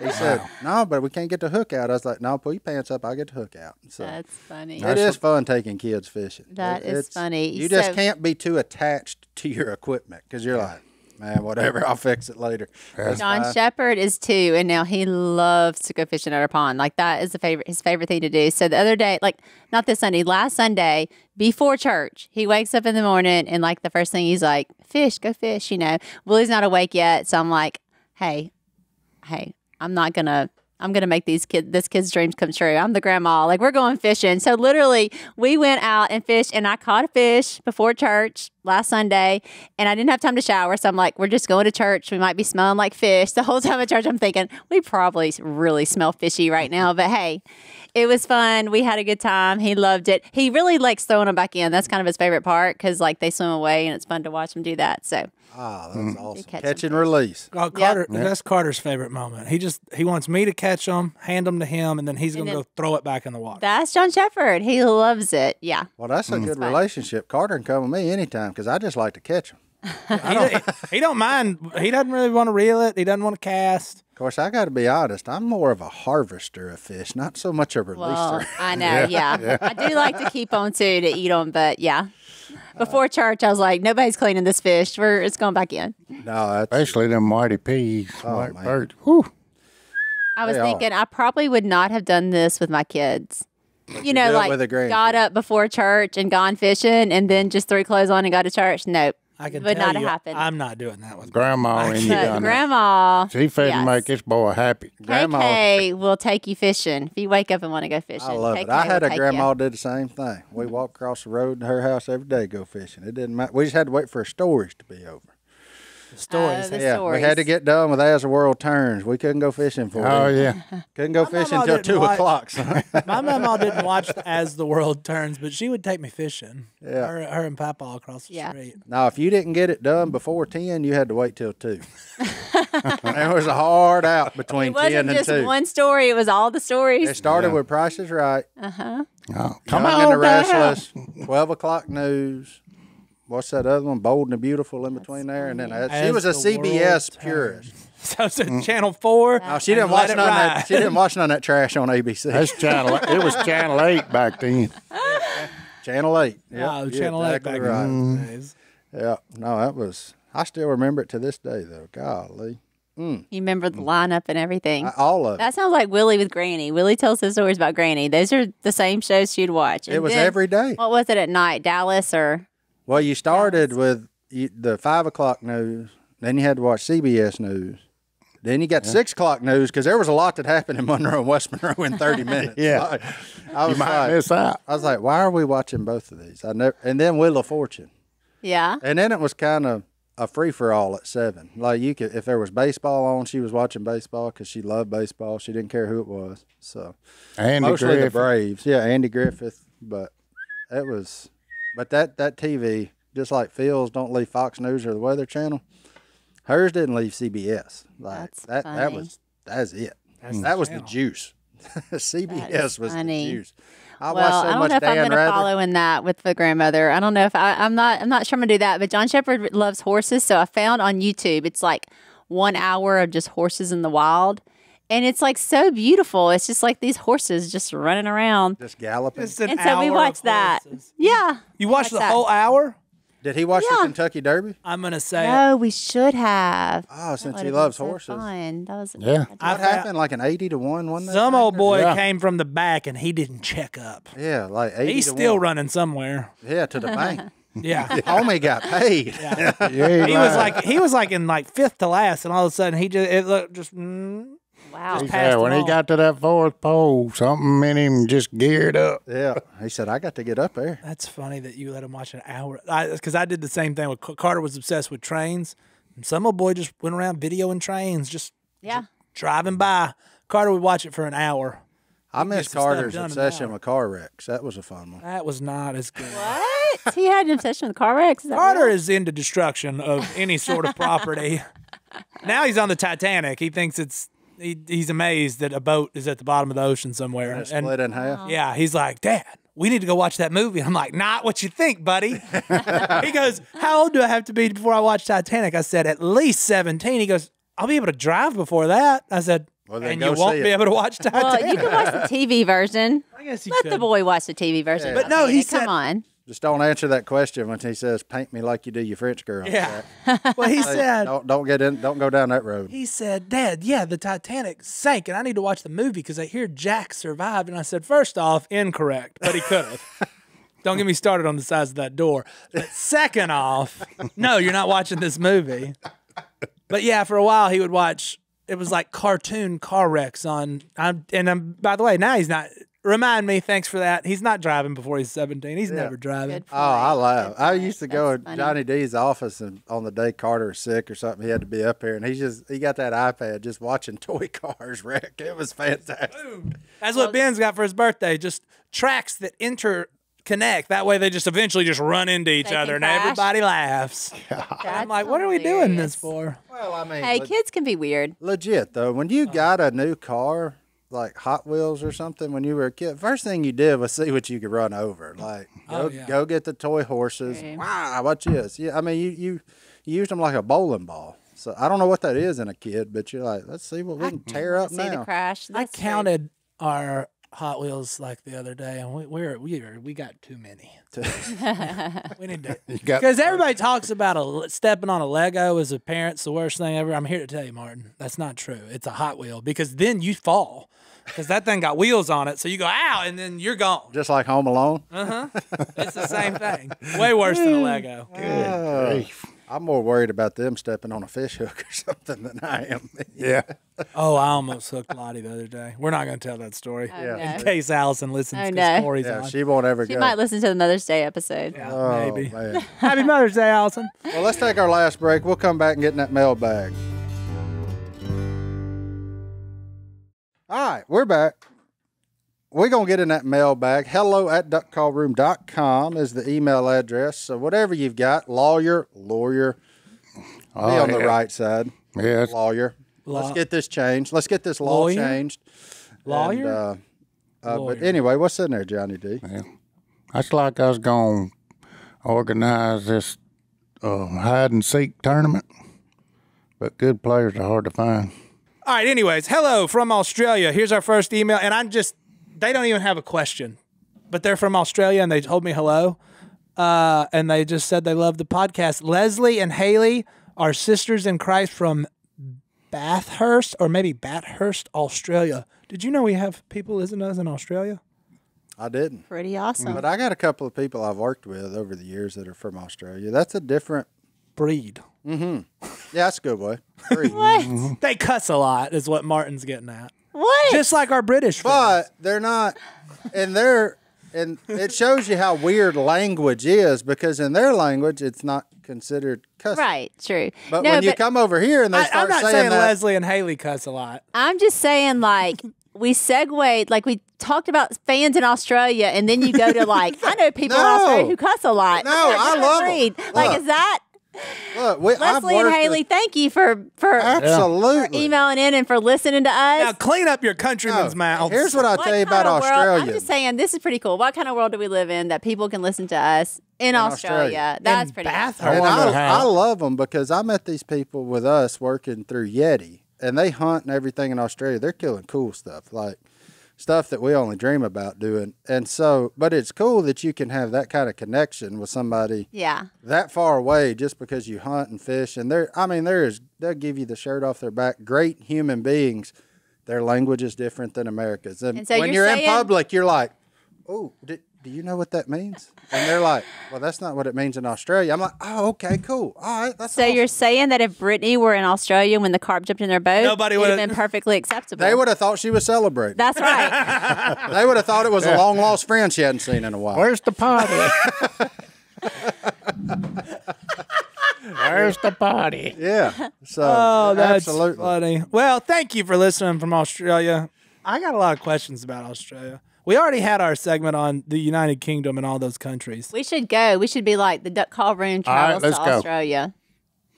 He said, no, but we can't get the hook out. I was like, no, pull your pants up. I'll get the hook out. So That's funny. it is fun taking kids fishing. That is funny. You just So- can't be too attached to your equipment because you're like, man, whatever, I'll fix it later. That's John fine. Shepherd is 2, and now he loves to go fishing at our pond. Like that is his favorite thing to do. So the other day, like not this Sunday, last Sunday before church, he wakes up in the morning and like the first thing he's like, "Fish, go fish." You know, Willie's not awake yet, so I'm like, "Hey, I'm gonna make this kid's dreams come true. I'm the grandma. Like we're going fishing." So literally, we went out and fished, and I caught a fish before church last Sunday, and I didn't have time to shower. So I'm like, we're just going to church. We might be smelling like fish. The whole time at church, I'm thinking we probably really smell fishy right now. But hey, it was fun. We had a good time. He loved it. He really likes throwing them back in. That's kind of his favorite part because like they swim away, and it's fun to watch them do that. So. Oh, that's awesome. catch Catch some and release. Oh, Carter, that's Carter's favorite moment. He wants me to catch them, hand them to him, and then he's going to go throw it back in the water. That's John Shepherd. He loves it. Yeah. Well, that's a good relationship. Carter can come with me anytime because I just like to catch them. He don't mind. He doesn't really want to reel it. He doesn't want to cast. Of course, I got to be honest. I'm more of a harvester of fish, not so much a releaser. Well, I know. Yeah. I do like to keep on to eat them, but yeah. Before church, I was like, nobody's cleaning this fish. It's going back in. No, that's Especially them whitey peas. White man. birds. Whew. I was They are. thinking I probably would not have done this with my kids. You know, do it like with a grandkid. got up before church and gone fishing and then just threw clothes on and got to church. Nope. I can would tell not you, have happened. I'm not doing that with Grandma and you But done it. grandma, She finna yes. make this boy happy. Grandma. KK will take you fishing. If you wake up and want to go fishing, I love KK it. I had will a take grandma you. did the same thing. We walked across the road to her house every day, go fishing. It didn't matter. We just had to wait for storage to be over. the stories. The Yeah, stories. we had to get done with As the World Turns. We couldn't go fishing for Oh, it. yeah. Couldn't go My fishing mama until didn't 2 watch- o'clock. son. My mama didn't watch As the World Turns, but she would take me fishing. Yeah. Her and Papa across the Yeah. street. Now, if you didn't get it done before 10, you had to wait till 2. There was a hard out between It wasn't 10 and just 2. one story; it was all the stories. It started with Price is Right, Oh, come Young on and the down. Restless, 12 o'clock news. What's that other one? Bold and the Beautiful in between there. And then she As was a the CBS World purist. So it's Channel 4. No, she didn't and watch let it none of that. ride. She didn't watch none of that trash on ABC. That's channel. It was Channel 8 back then. Channel 8. Yep, Oh, you're Channel 8 exactly back right. in those days. Yeah, no, that was. I still remember it to this day, though. Golly, You remember the lineup and everything. all of it. That sounds like Willie with Granny. Willie tells his stories about Granny. Those are the same shows she'd watch. It And was then- every day. What was it at night? Dallas or Well, you started with the 5 o'clock news, then you had to watch CBS News, Then you got 6 o'clock news because there was a lot that happened in Monroe and West Monroe in 30 minutes. Yeah. Like, I was You might miss out. I was like, why are we watching both of these? And then Wheel of Fortune. Yeah. And then it was kind of a free for all at 7. Like you could, if there was baseball on, she was watching baseball because she loved baseball. She didn't care who it was. So Andy mostly Griffith. the Braves. Yeah, Andy Griffith. But it was, but that TV, just like Phil's don't leave Fox News or the Weather Channel. Hers didn't leave CBS. Like That's funny. That's it. That was the juice. CBS was funny. the juice. I Well, watched so I don't much know if I'm Dan going to Rather. follow in that with the grandmother. I don't know if I'm not sure I'm going to do that. But John Shepherd loves horses, so I found on YouTube it's like 1 hour of just horses in the wild, and it's like so beautiful. It's just like these horses just running around. Just galloping. It's an And so we hour watched of that. horses. Yeah, You watched the that. whole hour? Did he watch the Yeah. Kentucky Derby? I'm gonna say No, we should have. Oh, since That he would've loves been so horses. fun. That was Yeah. I What found- happened? Like an 80 to 1, wasn't that? some old boy Yeah. came from the back and he didn't check up. Yeah, like 80 He's to still 1. running somewhere. Yeah, to the bank. Yeah. Homie got paid. Yeah. Yeah, He was like in like 5th to last, and all of a sudden it looked just wow. Just Yeah, when them he all. got to that 4th pole, something in him just geared up. Yeah. He said, I got to get up there. That's funny that you let him watch an hour. Because I did the same thing. With Carter was obsessed with trains. And some old boy just went around videoing trains, just Yeah. driving by. Carter would watch it for an hour. I miss some stuff Carter's done in an obsession hour. with car wrecks. That was a fun one. That was not as good. What? He had an obsession with car wrecks. Is that Carter real? is into destruction of any sort of property. Now he's on the Titanic. He thinks he's amazed that a boat is at the bottom of the ocean somewhere. And it split in half. Yeah, he's like, Dad, we need to go watch that movie. I'm like, not what you think, buddy. He goes, how old do I have to be before I watch Titanic? I said, at least 17. He goes, I'll be able to drive before that. I said, Well, then and go you won't see be it. able to watch Titanic. Well, you can watch the TV version. I guess you Let could. the boy watch the TV version. But no, he Come said- on. Just don't answer that question when he says, paint me like you do your French girl. Yeah. Well, he said, Don't go down that road. he said, Dad, yeah, the Titanic sank, and I need to watch the movie because I hear Jack survived. And I said, first off, incorrect, but he could have. Don't get me started on the size of that door. But second off, no, you're not watching this movie. But yeah, for a while he would watch. It was like cartoon car wrecks on. By the way, now he's not. Remind me, thanks for that. He's not driving before he's 17. He's never driving. Good Oh, I point. laugh. I used to go That's in funny. Johnny D's office, and on the day Carter was sick or something, he had to be up here, and he got that iPad just watching toy cars wreck. It was fantastic. That's what Ben's got for his birthday. Just tracks that interconnect. That way they just eventually just run into each They other and can crash. everybody laughs. And I'm like, what are we doing this for? Well, I mean, Hey, kids can be weird. legit though, when you got a new car, like Hot Wheels or something, when you were a kid, first thing you did was see what you could run over. Like, go get the toy horses. Okay. Wow, watch this. Yeah, I mean, you used them like a bowling ball. So I don't know what that is in a kid, but you're like, let's see what we can tear up See the now. crash. I That's counted our Hot Wheels like the other day, and we got too many. We need to got- because everybody talks about stepping on a Lego as a parent's the worst thing ever. I'm here to tell you, Martin, that's not true. It's a Hot Wheel because then you fall because that thing got wheels on it, so you go ow, and then you're gone. Just like Home Alone. It's the same thing. Way worse than a Lego. Good grief. I'm more worried about them stepping on a fish hook or something than I am. Yeah. Oh, I almost hooked Lottie the other day. We're not going to tell that story Yeah. Yeah. in case Allison listens. Oh, 'cause no. Corey's Yeah, on. she won't ever She go. might listen to the Mother's Day episode. Yeah, Oh, maybe. man. Happy Mother's Day, Allison. Well, let's take our last break. We'll come back and get in that mailbag. All right, we're back. We're going to get in that mailbag. hello@duckcallroom.com is the email address. So whatever you've got, lawyer, be on the yeah. right side. Yeah. Lawyer. Let's get this changed. Let's get this law Lawyer? changed. Lawyer? But Lawyer. anyway, what's in there, Johnny D? Yeah. That's like I was going to organize this hide and seek tournament, but good players are hard to find. All right, anyways, hello from Australia. Here's our first email, and they don't even have a question, but they're from Australia, and they told me hello, and they just said they love the podcast. Leslie and Haley are sisters in Christ from Bathurst, or maybe Bathurst, Australia. Did you know we have people listening to us in Australia? I didn't. Pretty awesome. But I got a couple of people I've worked with over the years that are from Australia. That's a different breed. Yeah, that's a good way. Breed. What? They cuss a lot, is what Martin's getting at. What? Just like our British But friends. they're not, and it shows you how weird language is, because in their language it's not considered cussing. Right, true. But No, when you come over here and they I'm start not saying saying that, Leslie and Haley cuss a lot. I'm just saying, like, we segued, like, we talked about fans in Australia, and then you go to, like, I know people in No. Australia who cuss a lot. No, They're a I different love 'em. breed. Like, Look. is that look, I've Leslie and worked Haley? with- Thank you for absolutely. emailing in and for listening to us. Now clean up your countrymen's mouths. Here's what I'll What tell you kind about of world- Australia. I'm just saying, this is pretty cool. What kind of world do we live in that people can listen to us in Australia? Australia. That's In pretty Bath- awesome. And wonder how- I love them because I met these people with us working through Yeti, and they hunt and everything in Australia. They're killing cool stuff, like stuff that we only dream about doing. And so, but it's cool that you can have that kind of connection with somebody Yeah. that far away just because you hunt and fish. And they'll give you the shirt off their back. Great human beings. Their language is different than America's. And so when you're you're in saying- public, you're like, oh, do you know what that means? And they're like, well, that's not what it means in Australia. I'm like, oh, okay, cool. All right. That's So awesome. you're saying that if Brittany were in Australia when the carp jumped in their boat, Nobody it would have would've- been perfectly acceptable. They would have thought she was celebrating. That's right. They would have thought it was a long lost friend she hadn't seen in a while. Where's the party? Where's the party? Yeah. So Oh, that's absolutely. funny. Well, thank you for listening from Australia. I got a lot of questions about Australia. We already had our segment on the United Kingdom and all those countries. We should go. We should be like the duck call room All right, travels let's to go. Australia.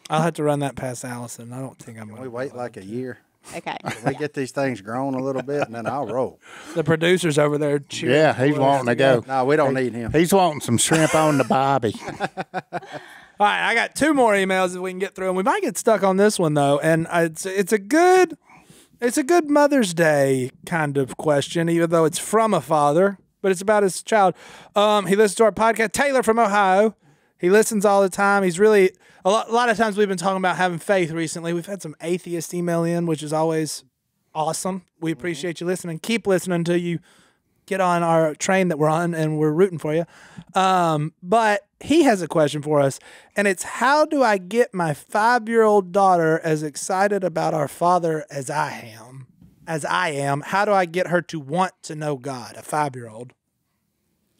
I'll have to run that past Allison. I don't think I'm going We to wait like a year. Okay. We get these things grown a little bit, and then I'll roll. The producers over there cheering. Yeah, he's for us wanting to go. No, we don't need him. He's wanting some shrimp on the bobby. All right, I got two more emails if we can get through them. We might get stuck on this one though, and it's a good Mother's Day kind of question, even though it's from a father, but it's about his child. He listens to our podcast. Taylor from Ohio. He listens all the time. He's really a lot of times we've been talking about having faith recently. We've had some atheists email in, which is always awesome. We appreciate you listening. Keep listening until you get on our train that we're on, and we're rooting for you. But he has a question for us, and it's, how do I get my 5-year-old daughter as excited about our Father as I am? How do I get her to want to know God, a 5-year-old?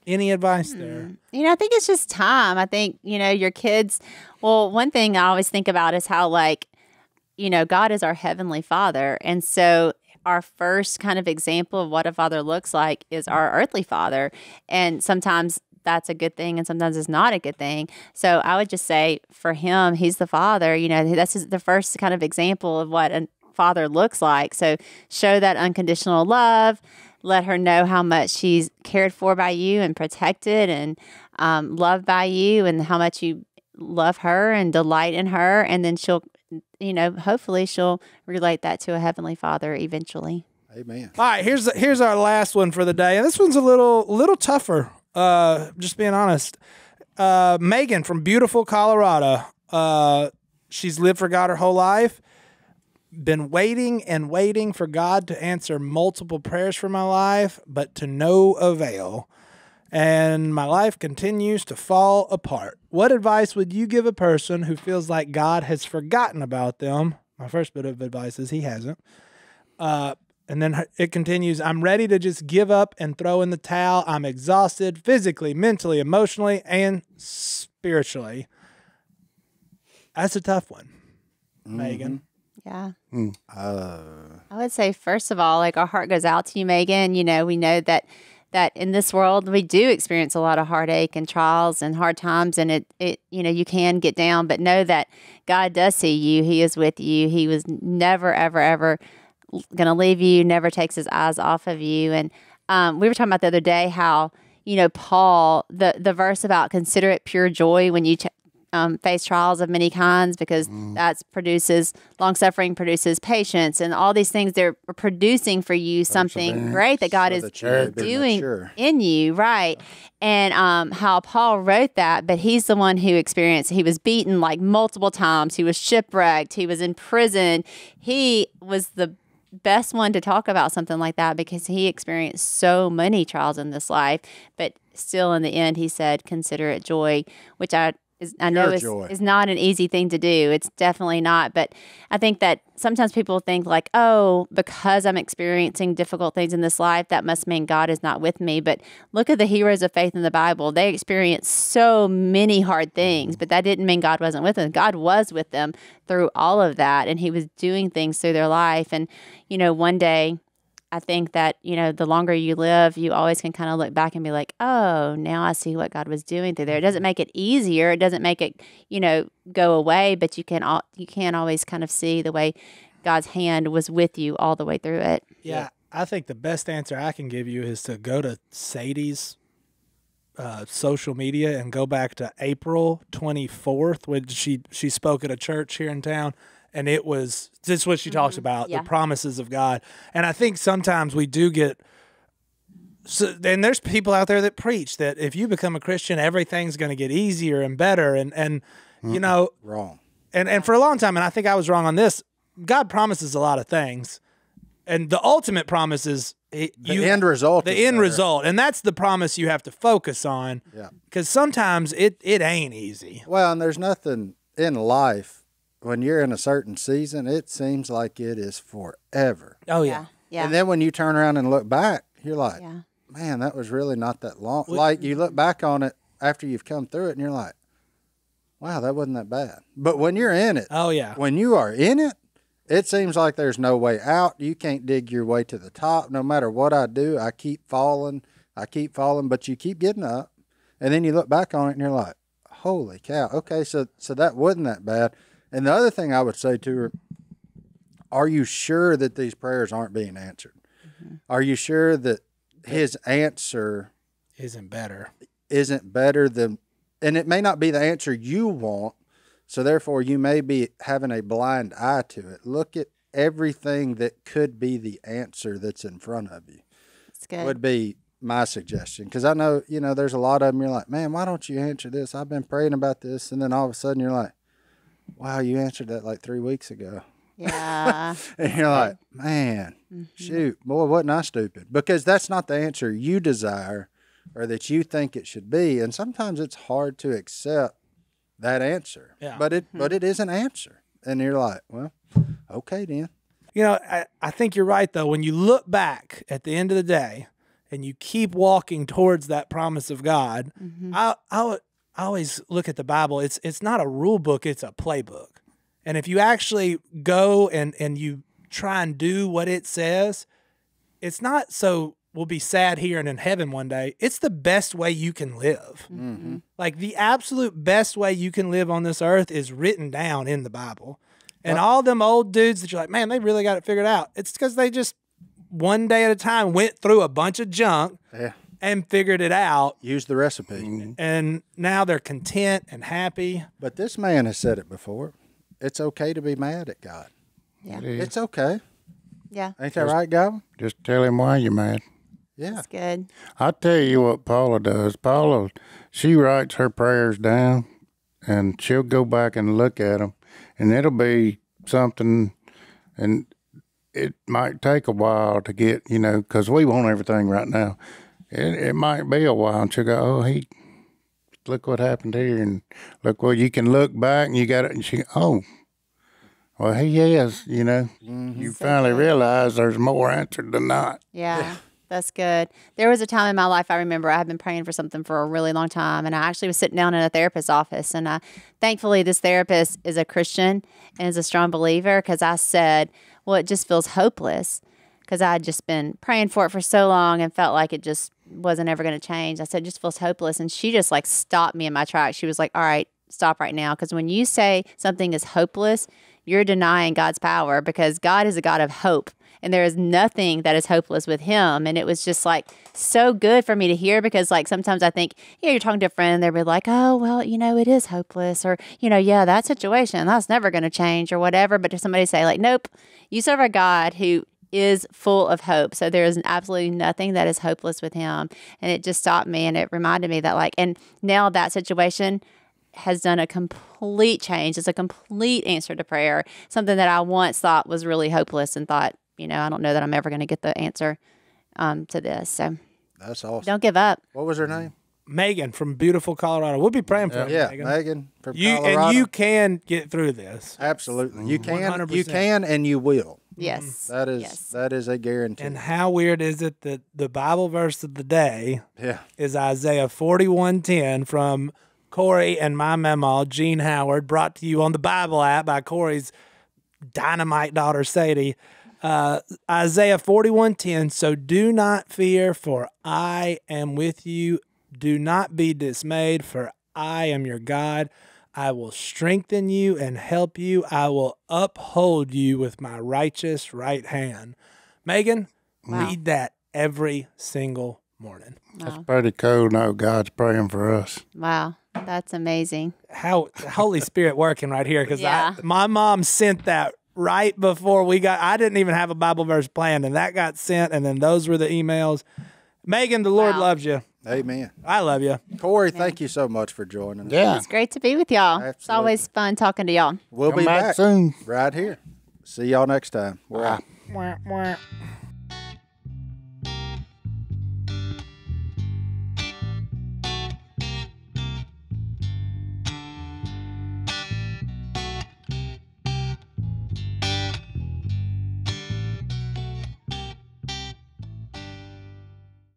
Any advice there? I think it's just time. I think, your kids, well, one thing I always think about is how, God is our heavenly Father. And so our first kind of example of what a father looks like is our earthly father. And sometimes that's a good thing and sometimes it's not a good thing. So I would just say for him, he's the father. That's the first kind of example of what a father looks like. So show that unconditional love. Let her know how much she's cared for by you and protected and loved by you, and how much you love her and delight in her. And then she'll, hopefully she'll relate that to a heavenly Father eventually. Amen. All right, here's our last one for the day, and this one's a little tougher. Just being honest. Megan from beautiful Colorado. She's lived for God her whole life. Been waiting and waiting for God to answer multiple prayers for my life, but to no avail. And my life continues to fall apart. What advice would you give a person who feels like God has forgotten about them? My first bit of advice is he hasn't. And then it continues, I'm ready to just give up and throw in the towel. I'm exhausted physically, mentally, emotionally, and spiritually. That's a tough one, Megan. Yeah. I would say, first of all, our heart goes out to you, Megan. We know that in this world, we do experience a lot of heartache and trials and hard times, and it you can get down, but know that God does see you. He is with you. He was never, ever, ever going to leave you, never takes his eyes off of you. And we were talking about the other day how, Paul, the verse about consider it pure joy when you face trials of many kinds, because that produces long-suffering, produces patience, and all these things, they're producing for you something great that God is doing in you, right? And how Paul wrote that, but he's the one who experienced, he was beaten multiple times, he was shipwrecked, he was in prison. He was the best one to talk about something like that because he experienced so many trials in this life, but still in the end he said, consider it joy, which I know joy. is not an easy thing to do. It's definitely not. But I think that sometimes people think like, oh, because I'm experiencing difficult things in this life, that must mean God is not with me. But look at the heroes of faith in the Bible. They experienced so many hard things, but that didn't mean God wasn't with them. God was with them through all of that, and he was doing things through their life. And, one day, I think that, the longer you live, you always can kind of look back and be like, oh, now I see what God was doing through there. It doesn't make it easier. It doesn't make it, go away, but you can always kind of see the way God's hand was with you all the way through it. Yeah, I think the best answer I can give you is to go to Sadie's social media and go back to April 24th when she spoke at a church here in town. And this is what she talks about, the promises of God. And I think sometimes we do and there's people out there that preach that if you become a Christian, everything's going to get easier and better. And wrong. And for a long time, and I think I was wrong on this, God promises a lot of things. And the ultimate promise is the end result. The end result. And that's the promise you have to focus on. Yeah. Because sometimes it ain't easy. Well, and there's nothing in life. When you're in a certain season, it seems like it is forever. Oh, yeah. Yeah. And then when you turn around and look back, you're like, man, that was really not that long. Like you look back on it after you've come through it and you're like, wow, that wasn't that bad. But when you're in it, when you are in it, it seems like there's no way out. You can't dig your way to the top. No matter what I do, I keep falling, but you keep getting up. And then you look back on it and you're like, holy cow. Okay, so that wasn't that bad. And the other thing I would say to her, are you sure that these prayers aren't being answered? Mm-hmm. Are you sure that his answer isn't better than, and it may not be the answer you want, so therefore you may be having a blind eye to it. Look at everything that could be the answer that's in front of you. That's good. Would be my suggestion. Because I know, there's a lot of them, you're like, man, why don't you answer this? I've been praying about this. And then all of a sudden you're like, wow, you answered that like 3 weeks ago. Yeah. And you're like, man, shoot, boy, wasn't I stupid? Because that's not the answer you desire or that you think it should be. And sometimes it's hard to accept that answer. Yeah. But it is an answer. And you're like, well, okay then. I think you're right, though. When you look back at the end of the day and you keep walking towards that promise of God, I always look at the Bible. It's not a rule book, it's a playbook. And if you actually go and you try and do what it says, it's not so we'll be sad here and in heaven one day. It's the best way you can live. Mm-hmm. Like the absolute best way you can live on this earth is written down in the Bible. And all them old dudes that you're like, man, they really got it figured out. It's because they just one day at a time went through a bunch of junk. Yeah. And figured it out. Use the recipe. And now they're content and happy. But this man has said it before. It's okay to be mad at God. Yeah. It's okay. Yeah. Ain't that right, Godwin? Just tell him why you're mad. Yeah. That's good. I'll tell you what Paula does. Paula, she writes her prayers down, and she'll go back and look at them, and it'll be something, and it might take a while to get, because we want everything right now. It might be a while, and she'll go, oh, look what happened here, and look, well, you can look back, and you got it, and she, oh, well, he is, You finally realize there's more answered than not. Yeah, that's good. There was a time in my life I remember I had been praying for something for a really long time, and I actually was sitting down in a therapist's office, and thankfully this therapist is a Christian and is a strong believer, because I said, well, it just feels hopeless, because I had just been praying for it for so long and felt like it just wasn't ever going to change. I said, it just feels hopeless. And she just like stopped me in my tracks. She was like, all right, stop right now. Because when you say something is hopeless, you're denying God's power, because God is a God of hope. And there is nothing that is hopeless with him. And it was just like so good for me to hear, because like sometimes I think, you're talking to a friend, they'll be like, oh, well, it is hopeless, or, yeah, that situation, that's never going to change or whatever. But to somebody say like, nope, you serve a God who is full of hope. So there is absolutely nothing that is hopeless with him. And it just stopped me, and it reminded me that and now that situation has done a complete change. It's a complete answer to prayer. Something that I once thought was really hopeless and thought, I don't know that I'm ever going to get the answer to this. So that's awesome. Don't give up. What was her name? Megan from beautiful Colorado. We'll be praying for you, Yeah, Megan. Megan from You Colorado. and you can get through this. Absolutely. You can. 100%. You can, and you will. Yes. That is Yes. that is a guarantee. And how weird is it that the Bible verse of the day yeah. is Isaiah 41:10 from Korie and my mama, Jean Howard, brought to you on the Bible app by Corey's dynamite daughter, Sadie. Isaiah 41:10, so do not fear, for I am with you. Do not be dismayed, for I am your God. I will strengthen you and help you. I will uphold you with my righteous right hand. Megan, read that every single morning. That's pretty cool. No, God's praying for us. Wow. That's amazing. How Holy Spirit working right here, because Yeah. my mom sent that right before I didn't even have a Bible verse planned, and that got sent, and then those were the emails. Megan, the Lord loves you. Amen. I love you. Korie, thank you so much for joining us. Yeah. It's great to be with y'all. It's Absolutely. always fun talking to y'all. We'll Come be back back soon. right here. See y'all next time. We're out. Mwah, mwah.